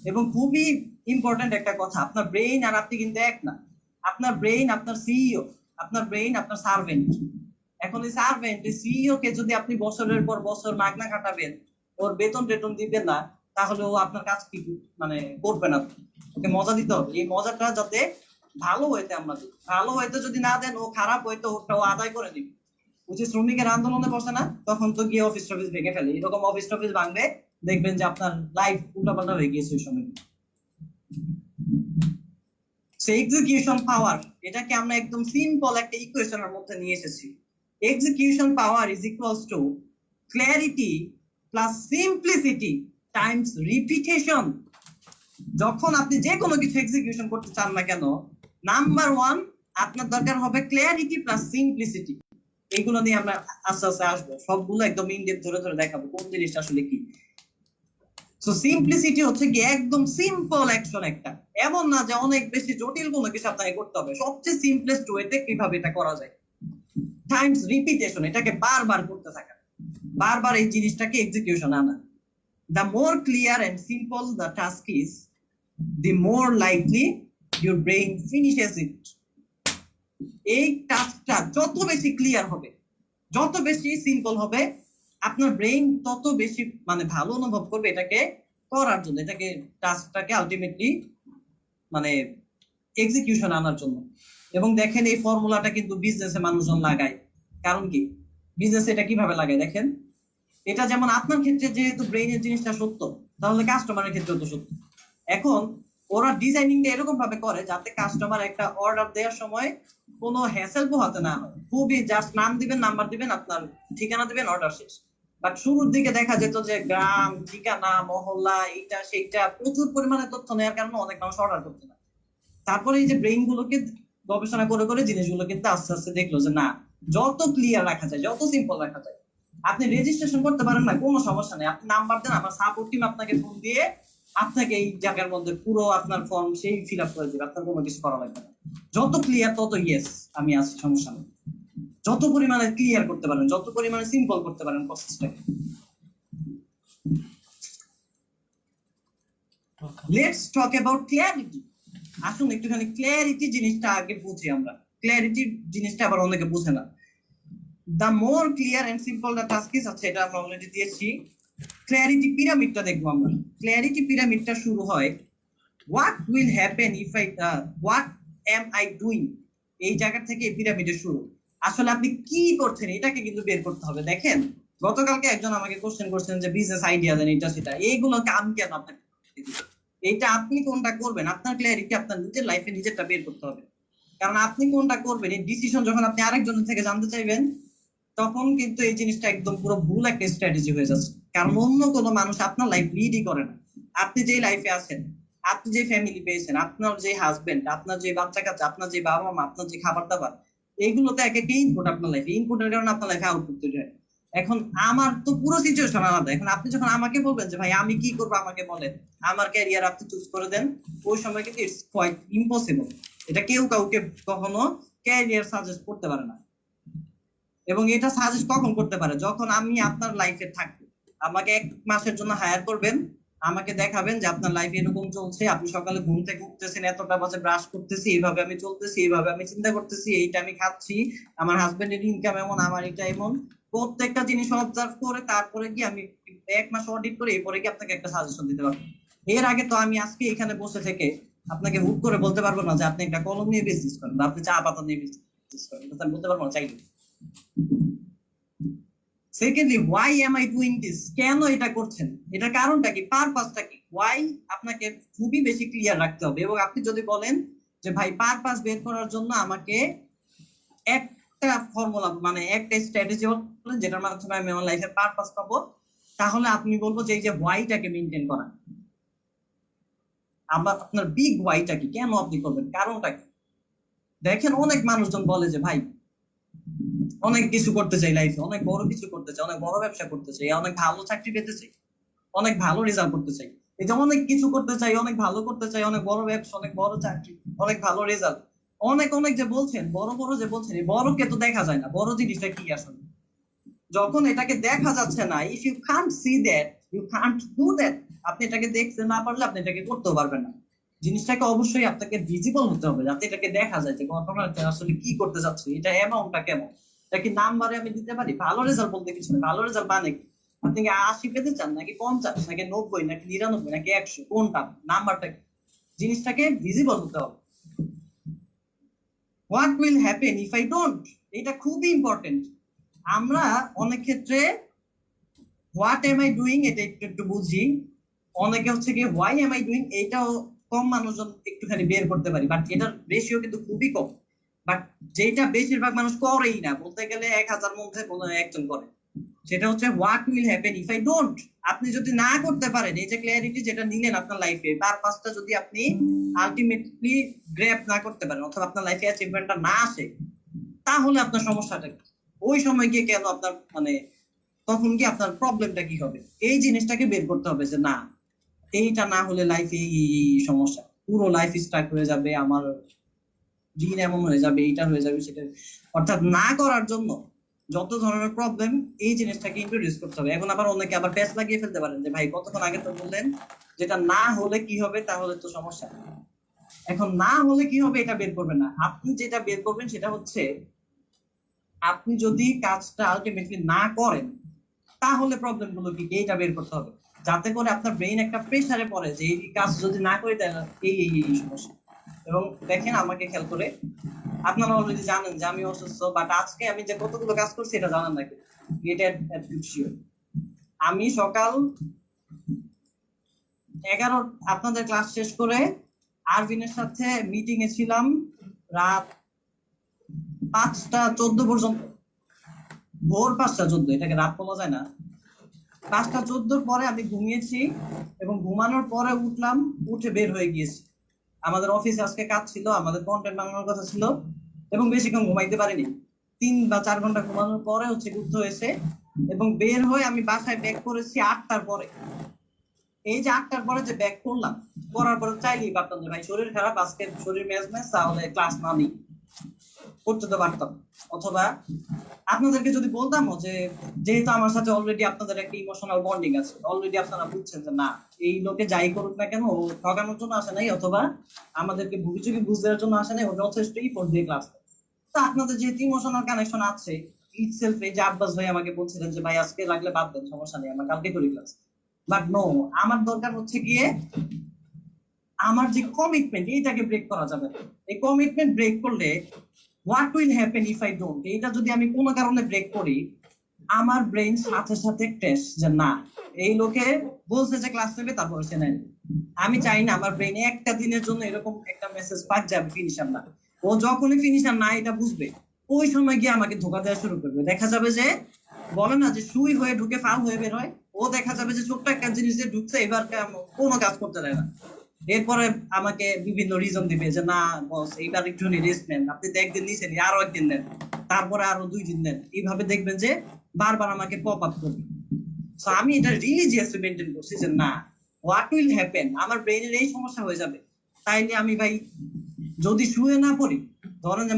Speaker 1: এবং খুবই ইম্পর্টেন্ট একটা কথা, আপনার ব্রেইন আর আপনি কিন্তু এক না। আপনার ব্রেইন আপনার সিইও, আপনার ব্রেইন আপনার সার্ভেন্ট। এখন এই সার্ভেন্ট, এই সিইও কে যদি আপনি বছরের পর বছর মাগনা খাটাবেন, ওর বেতন টেতন দিবেন না, তাহলে ও আপনার কাজ কি মানে করবে না। ওকে মজা দিতে হবে, এই মজাটা যাতে
Speaker 2: ভালো হইতে আমরা দিই, ভালো হইতে যদি না দেন ও খারাপ হইতে ওটাও আদায় করে দিবে। ওই যে শ্রমিকের আন্দোলনে বসে না, তখন তো গিয়ে অফিস টফিস ভেঙে ফেলে, এরকম অফিস টফিস ভাঙলে দেখবেন যে আপনার লাইফ উল্টাপাল্টা হয়ে গিয়েছে ওই সময়। এক্সিকিউশন পাওয়ার, এটাকে আমরা একদম সিম্পল একটা ইকুয়েশনের মধ্যে নিয়ে এসেছি। Execution power is equals two clarity plus simplicity Times repetition. যখন আপনি যে কোনো কিছু এক্সিকিউশন করতে চান না কেন, নাম্বার ওয়ান আপনার দরকার হবে ক্ল্যারিটি প্লাস সিম্পলিসিটি। এইগুলো নিয়ে আমরা আস্তে আস্তে আসবো, সবগুলো একদম ইনডেপথ ধরে ধরে দেখাবো কোন জিনিসটা আসলে কি। সো সিম্পলিসিটি হচ্ছে কি একদম সিম্পল অ্যাকশন একটা, এমন না যে অনেক বেশি জটিল কোনো কিছু আপনাকে করতে হবে, সবচেয়ে সিম্পলেস্ট ওয়েতে কিভাবে এটা করা যায়। টাইমস রিপিটেশন, এটাকে বারবার করতে থাকা, বারবার এই জিনিসটাকে এক্সিকিউশন আনা। The more clear and simple the task is, the more likely your brain finishes it. এই টাস্কটা যত বেশি ক্লিয়ার হবে, যত বেশি সিম্পল হবে, আপনার ব্রেইন তত বেশি মানে ভালো অনুভব করবে এটাকে করার জন্য, এটাকে টাস্কটাকে আলটিমেটলি মানে এক্সিকিউশন আনার জন্য। এবং দেখেন এই ফর্মুলাটা কিন্তু বিজনেসে মানুষজন লাগায়। কারণ কি, বিজনেসে এটা কিভাবে লাগায় দেখেন, এটা যেমন আপনার ক্ষেত্রে যেহেতু ব্রেইনের জিনিসটা সত্য, তাহলে কাস্টমারের ক্ষেত্রেও তো সত্য। এখন ওরা ডিজাইনিংটা এরকম ভাবে করে যাতে কাস্টমার একটা অর্ডার দেওয়ার সময় কোনো হ্যাসেল পোহাতে না হয়, খুবই জাস্ট নাম দিবেন, নাম্বার দিবেন, আপনার ঠিকানা দিবেন, অর্ডার শেষ। বাট শুরুর দিকে দেখা যেত যে গ্রাম, ঠিকানা, মহল্লা, এইটা সেইটা প্রচুর পরিমাণে তথ্য নেওয়ার কারণে অনেক মানুষ অর্ডার করতে না। তারপরে এই যে ব্রেইন গুলোকে গবেষণা করে করে জিনিসগুলো কিন্তু আস্তে আস্তে দেখলো যে না, যত ক্লিয়ার রাখা যায়, যত সিম্পল রাখা যায়। আপনি রেজিস্ট্রেশন করতে পারেন না, কোনো সমস্যা নেই, আপনি নাম্বার দেন, আমার সাপোর্ট টিম আপনাকে ফোন দিয়ে আপনাকে এই জায়গার মধ্যে পুরো আপনার ফর্ম সেই ফিল আপ করে দেবে, আপনার কোনো কিছু করা লাগবে না। যত ক্লিয়ার তত ইয়েস আমি আছি, সমস্যা নেই। যত পরিমাণে ক্লিয়ার করতে পারেন, যত পরিমাণে সিম্পল করতে পারেন প্রসেসটাকে। Let's talk about clarity. আসুন একটুখানি ক্লিয়ারিটি জিনিসটা আগে বুঝি আমরা। ক্লিয়ারিটি জিনিসটা আবার অনেকে বুঝে না। The more clear and simple the task is, আচ্ছা এটা আমরা অলরেডি দিয়েছি। ক্লিয়ারিটি পিরামিডটা দেখবো আমরা। ক্লিয়ারিটি পিরামিডটা শুরু হয় what will happen if I, what M I doing, এই জায়গা থেকে পিরামিডের শুরু। আসলে আপনি কি করছেন এটাকে কিন্তু বের করতে হবে। দেখেন গতকালকে একজন আমাকে কোশ্চেন করছেন যে বিজনেস আইডিয়া দেন, এটা সেটা, এইগুলো আমি কেন আপনাকে, এটা আপনি কোনটা করবেন, আপনার ক্লিয়ারিটি আপনার নিজের লাইফে নিজেরটা বের করতে হবে। কারণ আপনি কোনটা করবেন এই ডিসিশন যখন আপনি আরেকজনের থেকে জানতে চাইবেন, তখন কিন্তু এই জিনিসটা একদম পুরো ভুল একটা স্ট্র্যাটেজি হয়ে যাচ্ছে। কারণ অন্য কোনো মানুষ আপনার লাইফ লিডই করে না। আপনি যে লাইফে আছেন, আপনি যে ফ্যামিলি পেয়েছেন, আপনার যে হাজবেন্ড, আপনার যে বাচ্চা কাচ্চা, আপনার যে বাবা মা, আপনার যে খাবার দাবার, এইগুলোতে এক একটা ইনপুট আপনার লাইফে, ইনপুটের কারণে আপনার লাইফে আউটপুট তৈরি হয়। এখন আমার তো পুরো সিচুয়েশন আলাদা। এখন আপনি যখন আমাকে বলবেন যে ভাই আমি কি করবো আমাকে বলেন, আমার ক্যারিয়ার আপনি চুজ করে দেন, ওই সময় কিন্তু ইটস কোয়াইট ইম্পসিবল। এটা কেউ কাউকে কখনো ক্যারিয়ার সাজেস্ট করতে পারে না। এবং এটা সাজেস্ট কখন করতে পারে, যখন আমি আপনার লাইফে থাকবো। আমাকে 1 মাসের জন্য হায়ার করবেন, আমাকে দেখাবেন যে আপনার লাইফ এরকম চলছে, আপনি সকালে ঘুম থেকে উঠতেছেন, এতটা বাজে ব্রাশ করতেছি, এইভাবে আমি চলতেছি, এইভাবে আমি চিন্তা করতেছি, এইটা আমি খাচ্ছি, আমার হাজবেন্ডের ইনকাম এমন, আমার এটা এমন, প্রত্যেকটা জিনিস অবজার্ভ করে তারপরে কি আমি 1 মাস অডিট করে এরপরে কি আপনাকে একটা সাজেশন দিতে পারবো। এর আগে তো আমি আজকে এখানে বসে থেকে আপনাকে হুট করে বলতে পারবো না যে আপনি একটা কলম নিয়ে বিজনেস করেন বা আপনি চা পাতা নিয়ে বিজনেস করেন, এটা আমি বলতে পারবো না চাইলে। Secondly, why am I doing this, কেন এটা করছেন, এটার কারণটা কি, পারপাসটা কি, ওয়াই আপনাকে খুবই বেশি ক্লিয়ার রাখতে হবে। এবং আপনি যদি বলেন যে ভাই পারপাস বের করার জন্য আমাকে একটা ফর্মুলা মানে একটা স্ট্র্যাটেজি বলেন যেটার মাধ্যমে আমি আমার লাইফের পারপাস পাবো, তাহলে আপনি বলবো যে এই যে ওয়াইটাকে মেনটেন করা। আপনার বিগ ওয়াইটা কি, কেন আপনি করবেন, কারণটা কি। দেখেন অনেক মানুষজন বলে যে ভাই অনেক কিছু করতে চাই লাইফে, অনেক বড় কিছু করতে চাই, অনেক বড় ব্যবসা করতে চাই, অনেক ভালো চাকরি পেতে চাই, অনেক ভালো রেজাল্ট করতে চাই, এই যে অনেক কিছু করতে চাই, অনেক ভালো করতে চাই, অনেক বড় ব্যবসা, অনেক বড় চাকরি, অনেক ভালো রেজাল্ট, অনেক অনেক যে বলছেন, বড় বড় যে বলছেন, এই বড়কে তো দেখা যায় না, বড় জিনিসটা কি আসলে। যখন এটাকে দেখা যাচ্ছে না, if you can't see that you can't do that, আপনি এটাকে দেখতে না পারলে আপনি এটাকে করতেও পারবেন না। জিনিসটাকে অবশ্যই আপনাকে ভিজিবল হতে হবে, যাতে এটাকে দেখা যায় যে ঘটনাটা আসলে কি করতে যাচ্ছে, এটা অ্যামাউন্টটা কেমন, এটা কি নাম্বারে আমি দিতে পারি। ভালো রেজাল্ট বলতে কিছু না, ভালো রেজাল্ট মানে কি, আপনি কি 80 পেতে চান নাকি 50 নাকি 90 নাকি 99 নাকি 100, কোনটা নাম্বারটা কি, জিনিসটাকে ভিজিবল হতে হবে। What will happen if I don't, এটা খুবই ইম্পর্টেন্ট। আমরা অনেক ক্ষেত্রে হোয়াট এম আই ডুইং এটা একটু একটু বুঝি, অনেকে হচ্ছে কি হোয়াই এম আই ডুইং এটাও কম মানুষজন একটুখানি বের করতে পারি, বাট এটার রেশিও কিন্তু খুবই কম। বাট যেটা বেশিরভাগ মানুষ করেই না, বলতে গেলে 1000 মধ্যে কোনো একজন করে, সেটা হচ্ছে what will happen if I don't. আপনি যদি না করতে পারেন, এই যে ক্লিয়ারিটি যেটা নিলেন আপনার লাইফে, তার পাঁচটা যদি আপনি আলটিমেটলি গ্র্যাব না করতে পারেন, অথবা আপনার লাইফে অ্যাচিভমেন্টটা না আসে, তাহলে আপনার সমস্যাটা কি? ওই সময় গিয়ে কেন আপনার মানে তখন কি আপনার প্রবলেমটা কি হবে, এই জিনিসটাকে বের করতে হবে যে না, এইটা না হলে লাইফে এই সমস্যা, পুরো লাইফ স্টার্ট হয়ে যাবে, আমার দিন এমন হয়ে যাবে, এইটা হয়ে যাবে সেটা। অর্থাৎ না করার জন্য যত ধরনের প্রবলেম, এই জিনিসটাকে ইন্ট্রোডিউস করতে হবে। এখন আবার অনেকে আবার প্যাচ লাগিয়ে ফেলতে পারেন যে ভাই কতক্ষণ আগে তো বললেন যেটা না হলে কি হবে, তাহলে তো সমস্যা। এখন না হলে কি হবে এটা বের করবেন না, আপনি যেটা বের করবেন সেটা হচ্ছে আপনি যদি কাজটা আলটিমেটলি না করেন তাহলে প্রবলেম গুলো কি, এইটা বের করতে হবে, যাতে করে আপনার ব্রেইন একটা প্রেসারে পড়ে যে এই কাজ যদি না করি তাহলে এই সমস্যা। এবং দেখেন আমাকে খেয়াল করে, আপনারা অলরেডি জানেন যে আমি অসুস্থ, বাট আজকে আমি যে কতগুলো কাজ করছি এটা জানেন নাকি, এটা শিওর। আমি সকাল 11 আপনাদের ক্লাস শেষ করে আরভিনের সাথে মিটিং এ ছিলাম রাত 5টা 14 পর্যন্ত, ভোর 5টা 14, এটাকে রাত বলা যায় না। 5টা 14 পরে আমি ঘুমিয়েছি, এবং ঘুমানোর পরে উঠলাম, উঠে বের হয়ে গিয়েছি। আমাদের অফিসে আজকে কাজ ছিল, আমাদের কন্টেন্ট বানানোর কথা ছিল, এবং বেশিক্ষণ ঘুমাইতে পারিনি। 3 বা 4 ঘন্টা ঘুমানোর পরে হচ্ছে উঠতে হয়েছে, এবং বের হয়ে আমি বাসায় ব্যাক করেছি 8টার পরে। এই যে 8টার পরে যে ব্যাক করলাম, করার পরে চাইলেই পারতাম যে ভাই শরীর খারাপ, আজকে শরীর ম্যাচ, তাহলে ক্লাস না নিই, করতে তো পারতাম। অথবা আপনাদেরকে যদি বলতাম যে যেহেতু আমার সাথে অলরেডি আপনাদের একটা ইমোশনাল বন্ডিং আছে, অলরেডি আপনারা বুঝছেন যে না, এই লোকে যাই করুক না কেন ও ঠকানোর জন্য আসে নাই, অথবা আমাদেরকে ভুগিচুকি বুঝ দেওয়ার জন্য আসে নাই, ও যথেষ্ট ইফোর্ট দিয়ে ক্লাস। তো আপনাদের যেহেতু ইমোশনাল কানেকশন আছে ইটসেলফ, এই যে আব্বাস ভাই আমাকে বলছিলেন যে ভাই আজকে লাগলে বাদ দেন, সমস্যা নেই, আমরা কালকে করি ক্লাস। বাট নো, আমার দরকার হচ্ছে গিয়ে আমার যে কমিটমেন্ট, এইটাকে ব্রেক করা যাবে না। এই কমিটমেন্ট ব্রেক করলে what will happen if I don't, এইটা যদি আমি কোনো কারণে ব্রেক করি, আমার ব্রেইন সাথে সাথে টেস্ট যে না, এই লোকে বলছে যে ক্লাস নেবে, তারপর সে নেয়। আমি চাই না আমার ব্রেইনে একটা দিনের জন্য এরকম একটা মেসেজ পাক যাবে ফিনিশার না। ও যখনই ফিনিশার না এটা বুঝবে, ওই সময় গিয়ে আমাকে ধোকা দেওয়া শুরু করবে। দেখা যাবে যে বলে না যে সুই হয়ে ঢুকে ফাল হয়ে বের হয়, ও দেখা যাবে যে ছোট্ট একটা জিনিস দিয়ে ঢুকছে, এবার কোনো কাজ করতে দেয় না। এরপরে আমাকে বিভিন্ন রিজন দিবে যে না বস, এইবার একটু রেস্ট নেন, আপনি তো একদিন নিছেন, আরো একদিন নেন, তারপরে আরো 2 দিন নেন, এইভাবে দেখবেন যে বারবার আমাকে পপ আপ করবে। সো আমি এটা রিলিজিয়াসলি মেনটেন করছি যে না, হোয়াট উইল হ্যাপেন, আমার ব্রেইনের এই সমস্যা হয়ে যাবে, তাইলে আমি ভাই যদি শুয়ে না পড়ি, ধরেন যে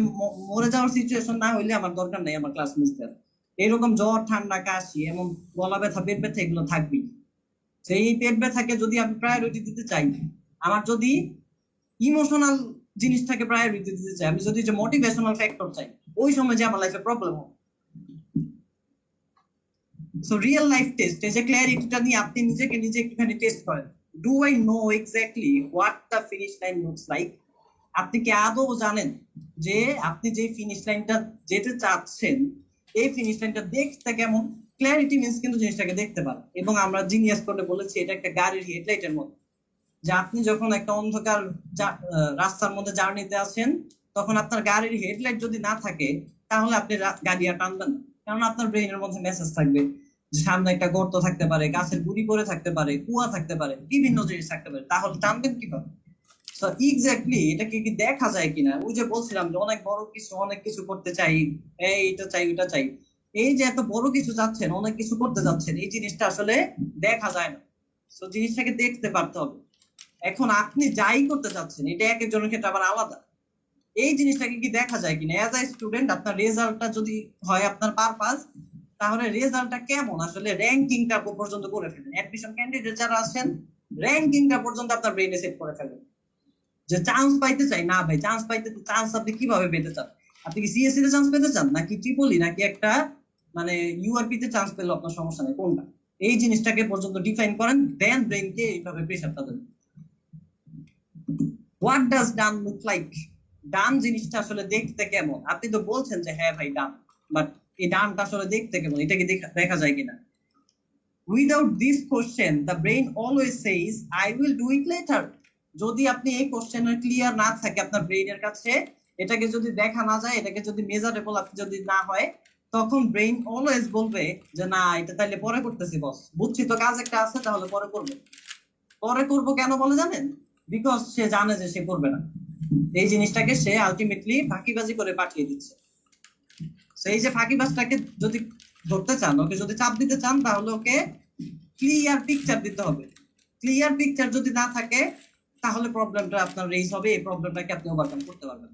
Speaker 2: মরে যাওয়ার সিচুয়েশন না হইলে আমার দরকার নেই আমার ক্লাস মিস দেওয়ার। এরকম জ্বর ঠান্ডা কাশি এমন গলা ব্যথা পেট ব্যথা এগুলো থাকবেই। সেই পেট ব্যথাকে যদি আমি প্রায়োরিটি দিতে চাই, আমার যদি ইমোশনাল জিনিসটাকে প্রায়োরিটি দিতে চাই, আমি যদি যে মোটিভেশনাল ফ্যাক্টর চাই, ওই সময় যে আমার লাইফে প্রবলেম হবে। সো রিয়েল লাইফ টেস্ট, এই যে ক্ল্যারিটিটা নিয়ে আপনি নিজেকে নিজে একটুখানি টেস্ট করেন। Do I know exactly what the finish line looks like? আপনি কি আদৌ জানেন যে আপনি যে ফিনিশ লাইনটা যেতে চাচ্ছেন, এই ফিনিশ লাইনটা দেখতে কেমন? ক্ল্যারিটি মিন্স কিন্তু জিনিসটাকে দেখতে পারে, এবং আমরা জিনিয়াস করলে বলেছি এটা একটা গাড়ির হেডলাইটের মতো, যে আপনি যখন একটা অন্ধকার রাস্তার মধ্যে জার্নিতে আছেন, তখন আপনার গাড়ির হেডলাইট যদি না থাকে, তাহলে আপনি গাড়ি আর টানবেন না, কারণ আপনার ব্রেইনের মধ্যে মেসেজ থাকবে যে সামনে একটা গর্ত থাকতে পারে, গাছের গুড়ি পড়ে থাকতে পারে, কুয়া থাকতে পারে, বিভিন্ন জিনিস থাকতে পারে, তাহলে টানবেন কিভাবে? এক্স্যাক্টলি এটাকে কি দেখা যায় কিনা, ওই যে বলছিলাম যে অনেক বড় কিছু, অনেক কিছু করতে চাই, এইটা চাই ওইটা চাই, এই যে এত বড় কিছু যাচ্ছেন, অনেক কিছু করতে যাচ্ছেন, এই জিনিসটা আসলে দেখা যায় না। তো জিনিসটাকে দেখতে পারতে হবে। এখন আপনি যাই করতে চাচ্ছেন, এটা এক একজনের ক্ষেত্রে আবার আলাদা, এই জিনিসটাকে কি দেখা যায় কিনা? এজ আ স্টুডেন্ট আপনার রেজাল্টটা যদি হয় আপনার পারপাস, তাহলে রেজাল্টটা কেমন আসলে র্যাঙ্কিংটা পর্যন্ত করে ফেলেন। অ্যাডমিশন ক্যান্ডিডেট যারা আছেন, র্যাঙ্কিংটা পর্যন্ত আপনার ব্রেইনে সেট করে ফেলেন, যে চান্স পাইতে চাই না ভাই, চান্স পাইতে, চান্স আপনি কিভাবে পেতে চান? আপনি কি সিএসসি তে চান্স পেতে চান, নাকি ট্রিপলি, নাকি একটা মানে ইউআরপি তে চান্স পেলে আপনার সমস্যা নেই, কোনটা? এই জিনিসটাকে পর্যন্ত ডিফাইন করেন, দেন ব্রেইনকে এইভাবে প্রেসারটা দেন। What does done look like? Done জিনিসটা আসলে দেখতে কেমন। আপনি তো বলছেন যে হ্যাঁ ভাই ডান, বাট এই ডানটা আসলে দেখতে কেমন, এটা কি দেখা যায় কিনা? Without this question the brain always সেইজ I will do it later. যদি আপনি এই কোশ্চেনের ক্লিয়ার না থাকে আপনার ব্রেইনের কাছে, এটাকে যদি দেখা না যায়, এটাকে যদি মেজারেবল আপনি যদি না হয়, তখন ব্রেইন অলওয়েজ বলবে যে না এটা তাইলে পরে করতেছি বস, বুঝছি তো কাজ একটা আছে তাহলে পরে করবো। পরে করবো কেন বলে জানেন? বিকজ সে জানে যে সে করবে না, এই জিনিসটাকে সে আলটিমেটলি ফাঁকিবাজি করে পাঠিয়ে দিচ্ছে। সেই যে ফাঁকিবাজটাকে যদি ধরতে চান, ওকে যদি চাপ দিতে চান, তাহলে ওকে ক্লিয়ার পিকচার দিতে হবে। ক্লিয়ার পিকচার যদি না থাকে তাহলে প্রবলেমটা আপনার রেইজ হবে, এই প্রবলেমটাকে আপনি ওভারকাম করতে পারবেন।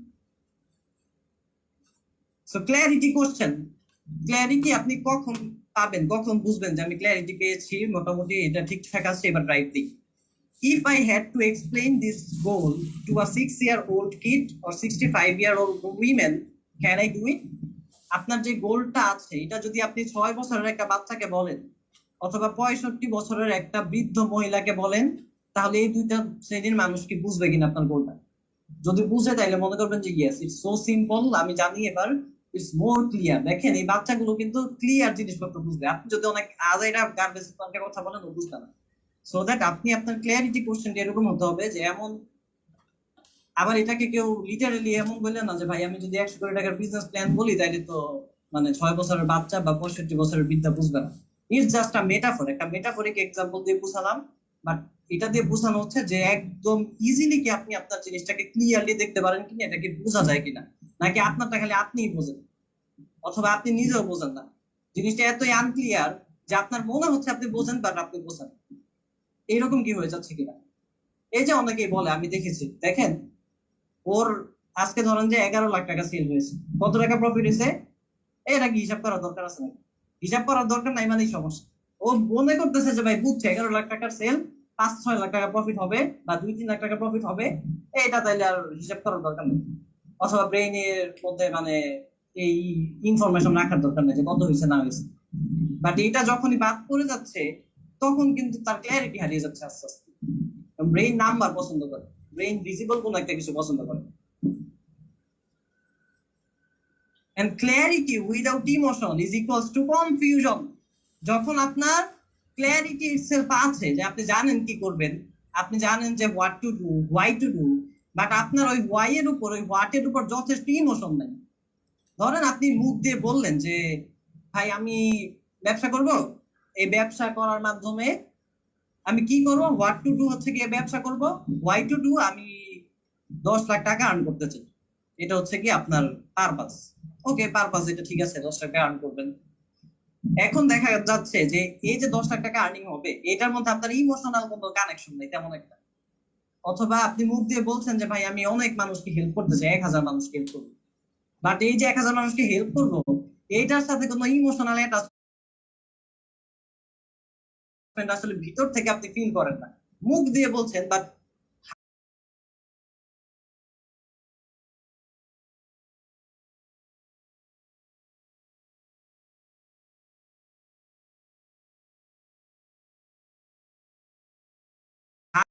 Speaker 2: সো ক্ল্যারিটি কোশ্চেন, ক্ল্যারিটি আপনি কখন পাবেন, কখন বুঝবেন যে আমি ক্ল্যারিটি পেয়েছি, মোটামুটি এটা ঠিকঠাক আছে, এবার ড্রাইভ দিই। If I had to explain this goal to a 6-year-old kid or 65-year-old women, can I do it? আপনার যে গোলটা আছে এটা যদি আপনি 6 বছরের একটা বাচ্চাকে বলেন অথবা 65 বছরের একটা বৃদ্ধ মহিলাকে বলেন, তাহলে এই দুইটা শ্রেণীর মানুষ কি বুঝবে কিনা আপনার গোলটা? যদি বুঝে তাইলে মনে করবেন যে ইয়েস ইটস সো সিম্পল, আমি জানি এবার ইটস মোর ক্লিয়ার। দেখেন এই বাচ্চাগুলো কিন্তু ক্লিয়ার জিনিসপত্র বুঝবে, আপনি যদি অনেক আজাইরা গার্বেজ কথা বলেন ও বুঝবে না। সো দ্যাট আপনি আপনার ক্লিয়ারিটি কোশ্চেনটা এরকম হতে হবে যে এমন, আবার এটাকে কেউ লিটারালি এমন বললেন না যে ভাই আমি যদি 100 কোটি টাকার বিজনেস প্ল্যান বলি তাইলে তো মানে 6 বছরের বাচ্চা বা 65 বছরের বৃদ্ধা বুঝবে না। ইটস জাস্ট আ মেটাফর, একটা মেটাফরিক এক্সাম্পল দিয়ে বুঝালাম, বাট এটা দিয়ে বোঝানো হচ্ছে যে একদম ইজিলি কি আপনি আপনার জিনিসটাকে ক্লিয়ারলি দেখতে পারেন কিনা, এটাকে বোঝা যায় কিনা, নাকি আপনারটা খালি আপনিই বোঝেন অথবা আপনি নিজেও বোঝেন না। জিনিসটা এতই আনক্লিয়ার যে আপনার মনে হচ্ছে আপনি বোঝেন বাট আপনি বোঝেন এইরকম কি হয়ে যাচ্ছে কিনা। এই যে অনেকেই বলে, আমি দেখেছি, দেখেন ওর আজকে ধরেন যে 11 লাখ টাকা সেল হয়েছে, কত টাকা প্রফিট হয়েছে, এটা কি হিসাব করার দরকার আছে নাকি? হিসাব করার দরকার নাই মানেই সমস্যা। ও মনে করতেছে যে ভাই বুঝছে 11 লাখ টাকার সেল, 5-6 লাখ টাকা প্রফিট হবে বা 2-3 লাখ টাকা প্রফিট হবে, এটা তাইলে আর হিসাব করার দরকার নেই, অথবা ব্রেইনের মধ্যে মানে এই ইনফরমেশন রাখার দরকার নেই যে কত হয়েছে না হয়েছে। বাট এটা যখনই বাদ পড়ে যাচ্ছে তখন কিন্তু তার ক্ল্যারিটি হারিয়ে যাচ্ছে আস্তে আস্তে। ব্রেইন নাম্বার পছন্দ করে, ব্রেইন ভিজিবল কোন একটা কিছু পছন্দ করে। and clarity without emotion is equals to confusion। যখন আপনার ক্ল্যারিটি ইটসেলফ আছে যে আপনি জানেন কি করবেন, আপনি জানেন যে what to do, why to do, but আপনার ওই হোয়াই এর উপর, ওই হোয়াট এর উপর যথেষ্ট ইমোশন নেই। ধরেন আপনি মুখ দিয়ে বললেন যে ভাই আমি ব্যবসা করব, এই ব্যবসা করার মাধ্যমে আমি কি করব, হোয়াট টু ডু হচ্ছে গিয়ে ব্যবসা করব, হোয়াই টু ডু আমি 10 লাখ টাকা আর্ন করতে চাই, এটা হচ্ছে কি আপনার পারপাস। ওকে পারপাস, এটা ঠিক আছে, 10 টাকা আর্ন করবেন। এখন দেখা যাচ্ছে যে এই যে 10 লাখ টাকা আর্নিং হবে এটার মধ্যে আপনার ইমোশনাল কোনো কানেকশন নেই তেমন একটা। অথবা আপনি মুখ দিয়ে বলছেন যে ভাই আমি অনেক মানুষকে হেল্প করতে চাই, 1000 মানুষকে হেল্প করবো, বাট এই যে 1000 মানুষকে হেল্প করবো এইটার সাথে কোনো ইমোশনাল অ্যাটাচমেন্ট আসলে ভিতর থেকে আপনি ফিল করেন না, মুখ দিয়ে বলছেন বাট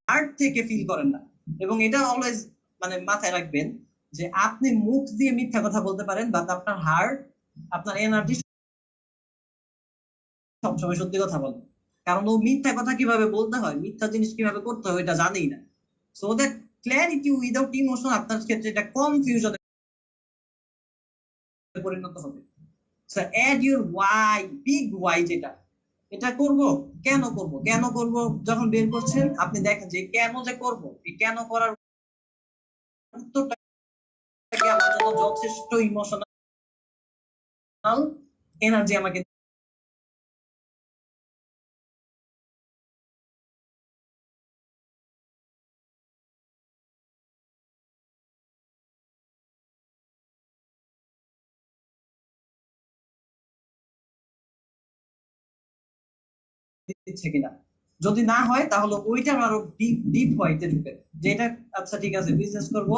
Speaker 2: হার্ট থেকে ফিল করেন না। এবং এটা অলওয়েজ মানে মাথায় রাখবেন যে আপনি মুখ দিয়ে মিথ্যা কথা বলতে পারেন, বাট আপনার হার্ট, আপনার এনার্জি সবসময় সত্যি কথা বলে। কারণ ও মিথ্যা কথা কিভাবে বলতে হয়, মিথ্যা জিনিস কিভাবে করতে হয় এটা জানেই না। So that clarity without emotion আপনার ক্ষেত্রে এটা কনফিউশনে পরিণত হবে। So add your why, big why, যেটা এটা করব, কেন করব, কেন করব যখন বের করছেন আপনি দেখেন যে কেন যে করব, এই কেন করার উত্তরটা কি আমার জন্য যথেষ্ট ইমোশনাল এনার্জি আমাকে দিচ্ছে কিনা। যদি না হয় তাহলে ওইটার আরো ডিপ ডিপ হোয়াইটে ঢুকে, যে এটা আচ্ছা ঠিক আছে বিজনেস করব,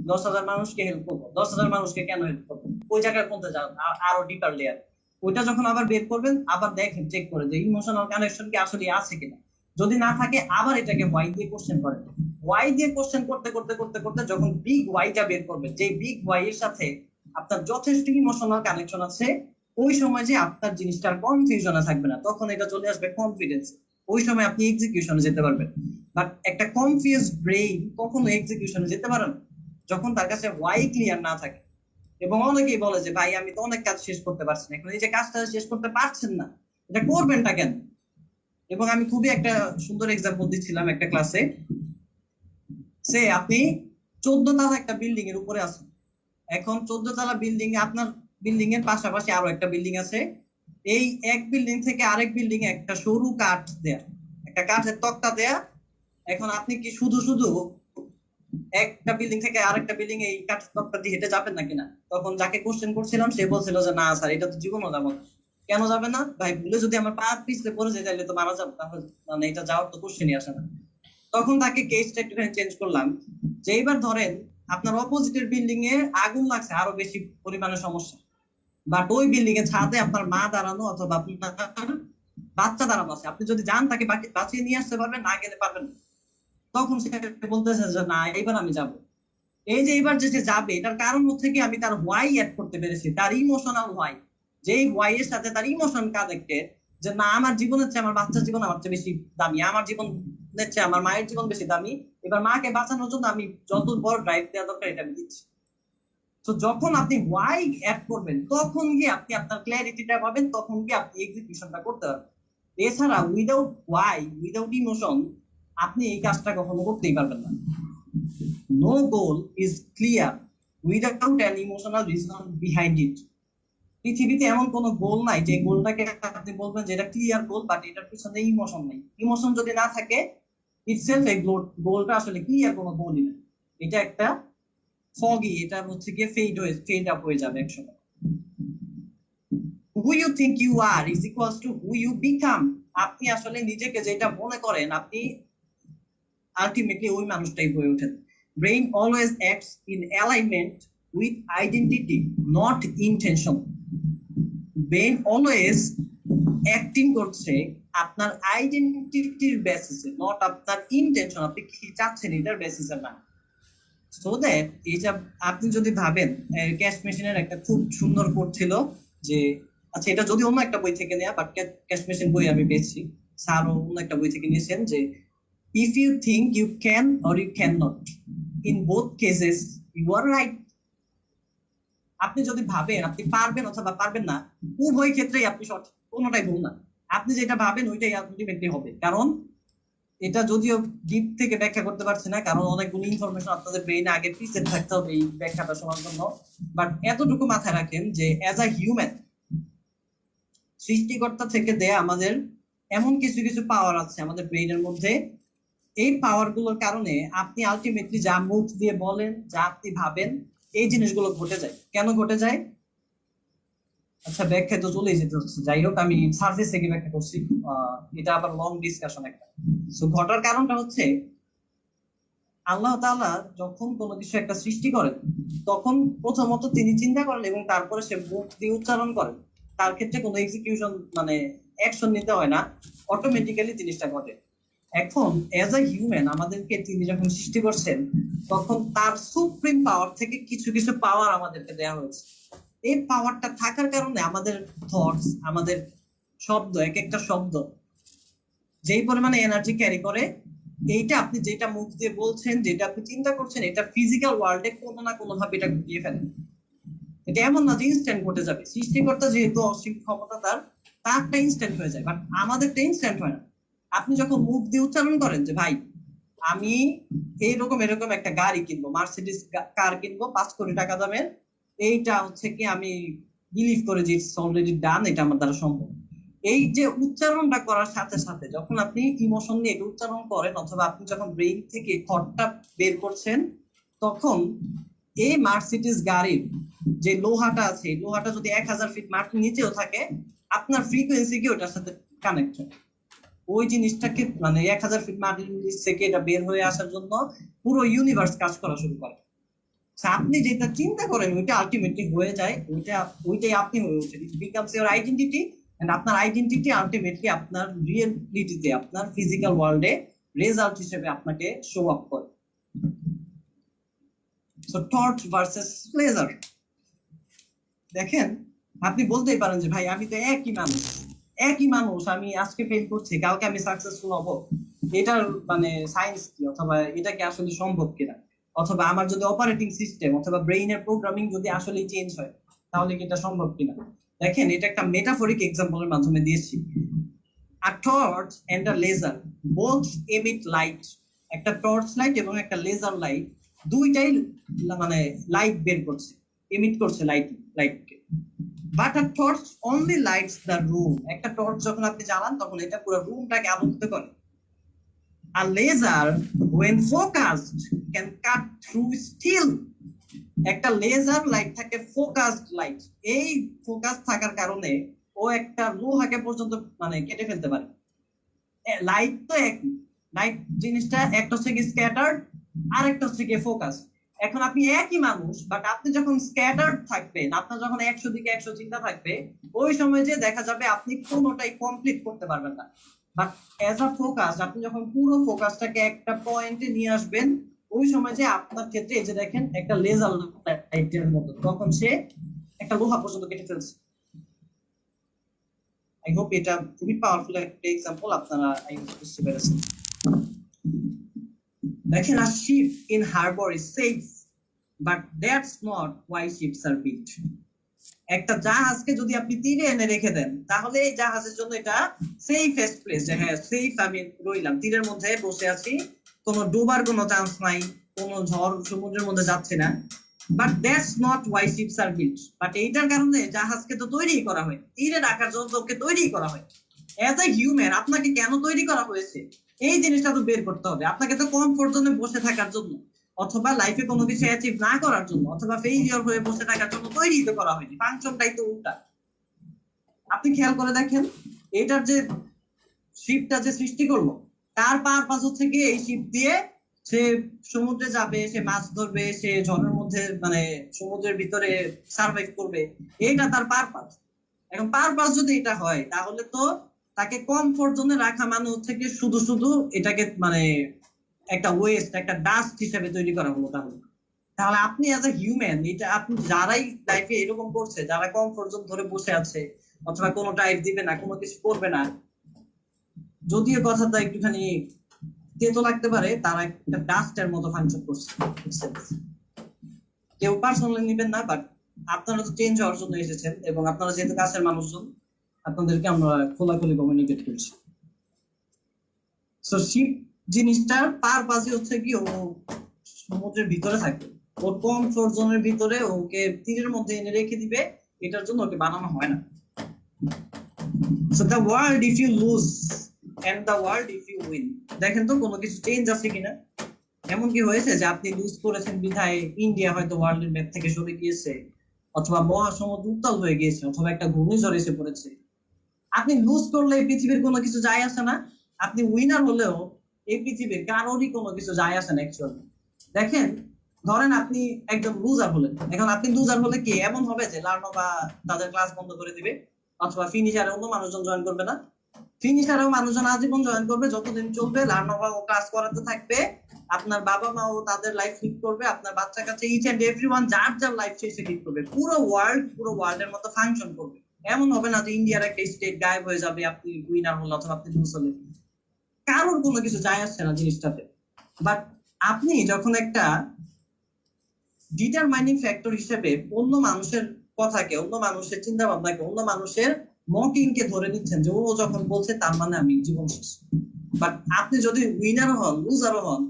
Speaker 2: 10,000 মানুষকে হেল্প করবো, 10,000 মানুষকে কেন হেল্প করবো, ওই জায়গায় কোনটা যান আরো ডিপার লেয়ার। ওইটা যখন আবার বের করবেন আবার দেখেন, চেক করে যে ইমোশনাল কানেকশন কি আসলে আছে কিনা। যদি না থাকে আবার এটাকে হোয়াইট দিয়ে কোশ্চেন করেন ওয়াই দিয়ে কোশ্চেন করতে করতে করতে করতে যখন বিগ ওয়াইটা বের করবে, যে বিগ ওয়াই এর সাথে আপনার যথেষ্ট ইমোশনাল কানেকশন আছে, ওই সময় যে আপনার জিনিসটার কনফিউশনে থাকবে না, তখন এটা চলে আসবে কনফিডেন্স। ওই সময় আপনি এক্সিকিউশনে যেতে পারবেন। বাট একটা কনফিউজ ব্রেইন কখনো এক্সিকিউশনে যেতে পারে না যখন তার কাছে ওয়াই ক্লিয়ার না থাকে। এবং অনেকেই বলে যে ভাই আমি তো অনেক কাজ শেষ করতে পারছি না, এখন এই যে কাজটা শেষ করতে পারছেন না, এটা করবেনটা কেন? এবং আমি খুবই একটা সুন্দর এক্সাম্পল দিচ্ছিলাম একটা ক্লাসে, সে আপনি 14 তলা একটা বিল্ডিং এর উপরে আছেন। এখন 14 তলা বিল্ডিং এ আপনার বিল্ডিং এর পাশাপাশি আরো একটা বিল্ডিং আছে। এই এক বিল্ডিং থেকে আরেক বিল্ডিং এ একটা সরু কাঠ দেয়া, একটা কাঠের তক্তা দেয়া। এখন আপনি কি শুধু শুধু একটা বিল্ডিং থেকে আরেকটা বিল্ডিং এই কাঠের তক্তা দিয়ে হেঁটে যাবেন নাকি না? তখন যাকে কোশ্চেন করছিলাম সে বলছিল যে না স্যার, এটা তো জীবনও যাবো না। কেন যাবে না ভাই? ভুলে যদি আমার পা পিছলে পড়ে যায় তাহলে তো মারা যাবো, তাহলে মানে এটা যাওয়ার তো কোশ্চেনই আসে না। তখন তাকে কেসটা একটুখানি চেঞ্জ করলাম, যে এইবার ধরেন আপনার অপোজিটের বিল্ডিং এ আগুন লাগছে, আরো বেশি পরিমাণে সমস্যা, বাট ওই বিল্ডিং এর ছাদে আপনার মা দাঁড়ানো অথবা আপনার বাচ্চা দাঁড়ানো আছে, আপনি যদি যান তাকে বাঁচিয়ে নিয়ে আসতে পারবেন, না গেলে পারবেন না। তখন সে বলতেছে যে না এইবার আমি যাব। এই যে এইবার যে সে যাবে, এটার কারণ হচ্ছে কি আমি তার ওয়াই অ্যাড করতে পেরেছি, তার ইমোশনাল ওয়াই। যেই ওয়াই এর সাথে তার ইমোশন কানেক্টেড, যে না আমার জীবনের চেয়ে আমার বাচ্চার জীবন আমার চেয়ে বেশি দামি, আমার জীবনের চেয়ে আমার মায়ের জীবন বেশি দামি, এবার মাকে বাঁচানোর জন্য আমি যত বড় ড্রাইভ দেওয়া দরকার এটা আমি দিচ্ছি। তো যখন আপনি ওয়াই অ্যাড করবেন তখন গিয়ে আপনি আপনার ক্ল্যারিটিটা পাবেন, তখন গিয়ে আপনি এক্সিকিউশনটা করতে পারবেন। এছাড়া উইদাউট ওয়াই, উইদাউট ইমোশন আপনি এই কাজটা কখনো করতেই পারবেন না। No goal is clear without an emotional reason behind it. পৃথিবীতে এমন কোন গোল নাই যে গোলটাকে আপনি বলবেন যে এটা ক্লিয়ার গোল, বাট এটার পিছনে ইমোশন নেই। ইমোশন যদি না থাকে, ইটসেলফ এই গোলটা আসলে ক্লিয়ার কোনো গোলই না, এটা একটা foggy, এটা হচ্ছে গিয়ে ফেড আপ হয়ে যাবে একসময়। who you think you are is equals to who you become। আপনি আসলে নিজেকে যেটা মনে করেন আপনি আলটিমেটলি ওই মানুষটাই হয়ে ওঠেন। Brain always acts in alignment with identity, not intention. Brain always acting করছে আপনার আইডেন্টিটির বেসিসে, নট আপনার ইন্টেনশন, আপনি কি চাচ্ছেন এটার বেসিসে না। সো দ্যাট এইটা আপনি যদি ভাবেন, ক্যাশ মেশিনের একটা খুব সুন্দর কোট ছিল যে, আচ্ছা এটা যদি অন্য একটা বই থেকে নেয়া, বাট ক্যাশ মেশিন বই আমি পেয়েছি, স্যার অন্য একটা বই থেকে নিয়েছেন, যে if you think you can or you can not, in both cases you are right. আপনি যদি ভাবেন আপনি পারবেন অথবা পারবেন না, উভয় ক্ষেত্রেই আপনি সঠিক, কোনোটাই ভুল না। আপনি যেটা ভাবেন ওইটাই আলটিমেটলি হবে। কারণ এটা যদিও ডিপ থেকে ব্যাখ্যা করতে পারছি না, কারণ অনেকগুলো ইনফরমেশন আপনাদের ব্রেইনে আগে প্রিসেট থাকতে হবে এই ব্যাখ্যাটা শোনার জন্য। বাট এতটুকু মাথায় রাখেন যে অ্যাজ আ হিউম্যান, সৃষ্টিকর্তা থেকে দেয়া আমাদের এমন কিছু কিছু পাওয়ার আছে আমাদের ব্রেইনের মধ্যে। এই পাওয়ার গুলোর কারণে আপনি আলটিমেটলি যা মুখ দিয়ে বলেন, যা আপনি ভাবেন, এই জিনিসগুলো ঘটে যায়। কেন ঘটে যায়? আচ্ছা ব্যাখ্যা তো চলেই যেতে হচ্ছে, যাই হোক আমি সার্ফেস থেকে ব্যাখ্যা করছি, এটা আবার লং ডিসকাশন একটা। সো ঘটার কারণটা হচ্ছে আল্লাহ তাআলা যখন কোনো কিছু একটা সৃষ্টি করেন, তখন প্রথমত তিনি চিন্তা করেন এবং তারপরে সে মুখ দিয়ে উচ্চারণ করেন। তার ক্ষেত্রে কোনো এক্সিকিউশন মানে অ্যাকশন নিতে হয় না, অটোমেটিক্যালি জিনিসটা ঘটে। এখন এজ আ হিউম্যান আমাদেরকে তিনি যখন সৃষ্টি করছেন, তখন তার সুপ্রিম পাওয়ার থেকে কিছু কিছু পাওয়ার আমাদেরকে দেওয়া হয়েছে। এই পাওয়ারটা থাকার কারণে আমাদের থটস, আমাদের শব্দ, এক একটা শব্দ যেই পরিমাণে এনার্জি ক্যারি করে, এইটা আপনি যেটা মুখ দিয়ে বলছেন, যেটা আপনি চিন্তা করছেন, এটা ফিজিক্যাল ওয়ার্ল্ডে কোনো না কোনো ভাবে এটা ঘটিয়ে ফেলেন। এটা এমন না যে ইনস্ট্যান্ট ঘটে যাবে, সৃষ্টিকর্তা যেহেতু অসীম ক্ষমতা তারটা ইনস্ট্যান্ট হয়ে যায়, বাট আমাদেরটা ইনস্ট্যান্ট হয় না। আপনি যখন মুখ দিয়ে উচ্চারণ করেন যে ভাই আমি এইরকম এরকম একটা গাড়ি কিনবো, মার্সিডিজ কার কিনবো 5 কোটি টাকা দামের, এইটা হচ্ছে কি আমি বিলিভ করে যে ইটস অলরেডি ডান, এটা আমার দ্বারা সম্ভব। এই যে উচ্চারণটা করার সাথে সাথে যখন আপনি ইমোশন নিয়ে এটা উচ্চারণ করেন, অথবা আপনি যখন ব্রেইন থেকে থটটা বের করছেন, তখন এই মার্সিডিজ গাড়ির যে লোহাটা আছে, লোহাটা যদি 1000 ফিট মাটির নিচেও থাকে, আপনার ফ্রিকোয়েন্সি কি ওটার সাথে কানেক্ট হয়। ওই জিনিসটাকে মানে 1000 ফিট মাটির নিচ থেকে এটা বের হয়ে আসার জন্য পুরো ইউনিভার্স কাজ করা শুরু করে। আপনি যেটা চিন্তা করেন ওইটা আলটিমেটলি হয়ে যায়, ওইটাই আপনি হয়ে ওঠেন। It becomes your identity, and আপনার আইডেন্টিটি আলটিমেটলি আপনার রিয়েলিটিতে, আপনার ফিজিক্যাল ওয়ার্ল্ডে রেজাল্ট হিসেবে আপনাকে শো আপ করে। So torch versus laser. দেখেন, আপনি বলতেই পারেন যে ভাই আমি তো একই মানুষ, আমি আজকে ফেল করছি, কালকে আমি সাকসেসফুল হব, এটার মানে সায়েন্স কি, অথবা এটা কি আসলে সম্ভব কিনা, অথবা আমার যদি অপারেটিং সিস্টেম অথবা ব্রেইনের প্রোগ্রামিং যদি আসলে চেঞ্জ হয় তাহলে কি এটা সম্ভব কিনা। দেখেন, এটা একটা মেটাফরিক এক্সাম্পলের মাধ্যমে দিয়েছি। A torch and a laser both emit light. একটা টর্চ লাইট এবং একটা লেজার লাইট দুইটাই মানে লাইট বের করছে, এমিট করছে লাইটকে। But a torch only lights the room. একটা টর্চ যখন আপনি জ্বালান তখন এটা পুরো রুমটাকে আলোকিত করে। A laser when focused can cut through steel. একটা লেজার লাইট থাকে ফোকাসড লাইট, এই ফোকাস থাকার কারণে ও একটা লোহাকে পর্যন্ত মানে কেটে ফেলতে পারে। লাইট তো একই, লাইট জিনিসটা একটা হচ্ছে কি স্ক্যাটার্ড, আর একটা হচ্ছে কি ফোকাস। এখন আপনি একই মানুষ, বাট আপনি যখন স্ক্যাটার্ড থাকবেন, আপনার যখন 100 দিকে 100 চিন্তা থাকবে, ওই সময় যে দেখা যাবে আপনি কোনোটাই কমপ্লিট করতে পারবেন না। বাট অ্যাজ আ ফোকাস, আপনি যখন পুরো ফোকাসটাকে একটা পয়েন্টে নিয়ে আসবেন, ওই সময় যে আপনার ক্ষেত্রে এই যে দেখেন একটা লেজার লাইটের মতো, তখন সে একটা লোহা পর্যন্ত কেটে ফেলছে। আই হোপ এটা খুবই পাওয়ারফুল একটা এক্সাম্পল, আপনারা বুঝতে পেরেছেন। দেখেন, a ship in harbor is safe, but that's not why ships are built. একটা জাহাজকে যদি আপনি তীরে এনে রেখে দেন, তাহলে এই জাহাজের জন্য এটা সেফেস্ট প্লেস, যে হ্যাঁ সেফ, আমি রইলাম তীরের মধ্যে বসে আছি, কোনো ডোবার কোনো চান্স নাই, কোনো ঝড় সমুদ্রের মধ্যে যাচ্ছে না। But that's not why ships are built. But এইটার কারণে জাহাজকে তো তৈরি করা হয়, তীরে রাখার জন্য ওকে তৈরি করা হয়। অ্যাজ এ হিউম্যান আপনাকে কেন তৈরি করা হয়েছে, এই জিনিসটা তো বের করতে হবে। আপনাকে তো কমফোর্ট জোনে বসে থাকার জন্য, অথবা লাইফে কোনো কিছু অ্যাচিভ না করার জন্য, অথবা ফেইলিওর হয়ে বসে থাকার জন্য তৈরি তো করা হয়নি। ফাংশনটাই তো উল্টা। আপনি খেয়াল করে দেখেন, এটার যে শিপটা যে সৃষ্টি করলো, তার পারপাস হচ্ছে কি এই শিপ দিয়ে সে সমুদ্রে যাবে, সে মাছ ধরবে, সে ঝড়ের মধ্যে মানে সমুদ্রের ভিতরে সার্ভাইভ করবে, এইটা তার পারপাস। এখন পারপাস যদি এটা হয়, তাহলে তো তাকে কমফোর্ট জোনে রাখা মানে হচ্ছে কি শুধু শুধু এটাকে মানে একটা ওয়েস্ট, একটা ডাস্ট হিসেবে তৈরি করা হলো। তাহলে আপনি অ্যাজ এ হিউম্যান, এটা আপনি যারাই লাইফে এরকম করছে, যারা কমফোর্ট জোন ধরে বসে আছে, অথবা কোনো টাইপ দিবে না, কোনো কিছু করবে না, যদিও কথাটা একটুখানি তেতো লাগতে পারে, তারা একটা ডাস্টের মতো ফাংশন করছে। কেউ পার্সোনালি নিবেন না, বাট আপনারা তো চেঞ্জ হওয়ার জন্য এসেছেন, এবং আপনারা যেহেতু কাছের মানুষজন, আপনাদেরকে আমরা খোলাখুলি কমিউনিকেট করছি। সো শিপ জিনিসটার পারপাসই হচ্ছে কি ও সমুদ্রের ভিতরে থাকে, ওর কমফোর্ট জোনের ভিতরে ওকে তীরের মধ্যে এনে রেখে দিবে, এটার জন্য ওকে বানানো হয় না। So the world if you lose and the world if you win. দেখেন তো কোনো কিছু চেঞ্জ আছে কিনা। এমন কি হয়েছে যে আপনি লুজ করেছেন বিধায় ইন্ডিয়া হয়তো ওয়ার্ল্ডের ম্যাপ থেকে সরে গিয়েছে, অথবা মহাসমুদ্র উত্তাল হয়ে গিয়েছে, অথবা একটা ঘূর্ণিঝড় এসে পড়েছে। আপনি লুজ করলে এই পৃথিবীর কোনো কিছু যায় আসে না, আপনি উইনার হলেও এই পৃথিবীর কারোরই কোনো কিছু যায় আসে না অ্যাকচুয়ালি। দেখেন, ধরেন আপনি একদম লুজার হলেন, এখন আপনি লুজার হলে কি এমন হবে যে লার্নোভা তাদের ক্লাস বন্ধ করে দিবে, অথবা ফিনিশারে অন্য মানুষজন জয়েন করবে না? ফিনিশারেও মানুষজন আজীবন জয়েন করবে, যতদিন চলবে লার্নোভা ও ক্লাস করাতে থাকবে, আপনার বাবা মাও তাদের লাইফ লিড করবে, আপনার বাচ্চা কাছে ইচ এন্ড এভরিওয়ান যার যার লাইফ শেষে লিড করবে, পুরো ওয়ার্ল্ডের মতো ফাংশন করবে। এমন হবে না যে ইন্ডিয়ার একটা স্টেট গায়েব হয়ে যাবে আপনি উইনার হলে অথবা আপনি লুজ হলে, কারোর কোনো কিছু যায় আসছে না জিনিসটাতে। বাট আপনি যখন একটা ডিটারমাইনিং ফ্যাক্টর হিসেবে অন্য মানুষের কথাকে, অন্য মানুষের চিন্তা ভাবনাকে, অন্য মানুষের মকিং কে ধরে নিচ্ছেন যে ও যখন বলছে তার মানে আমি জীবন শেষ। বাট আপনি যদি উইনার হন, লুজারও হন,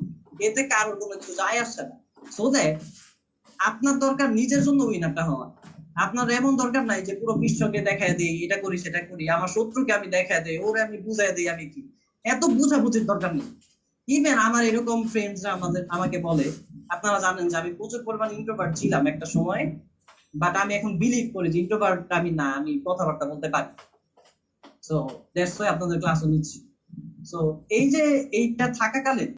Speaker 2: এতে কারোর কোনো কিছু যায় আসছে না। সো দ্যাট আপনার দরকার নিজের জন্য উইনারটা হওয়া। আপনার এমন দরকার নাই যে পুরো বিশ্বকে দেখায় দিই, এটা করি সেটা করি, আমার শত্রুকে আমি দেখায় দিই, ওরে আমি বুঝাই দিই আমি কি। এত বুঝাবুঝির দরকার নেই। ইভেন আমার এরকম ফ্রেন্ডসরা আমাকে বলে, আপনারা জানেন যে আমি প্রচুর পরিমাণ ইন্ট্রোভার্ট ছিলাম একটা সময়, বাট আমি এখন বিলিভ করি যে ইন্ট্রোভার্ট আমি না, আমি কথাবার্তা বলতে পারি। সো দ্যাটস ওয়াই আপনাদের ক্লাসও নিচ্ছি। সো এই যে এইটা থাকাকালীন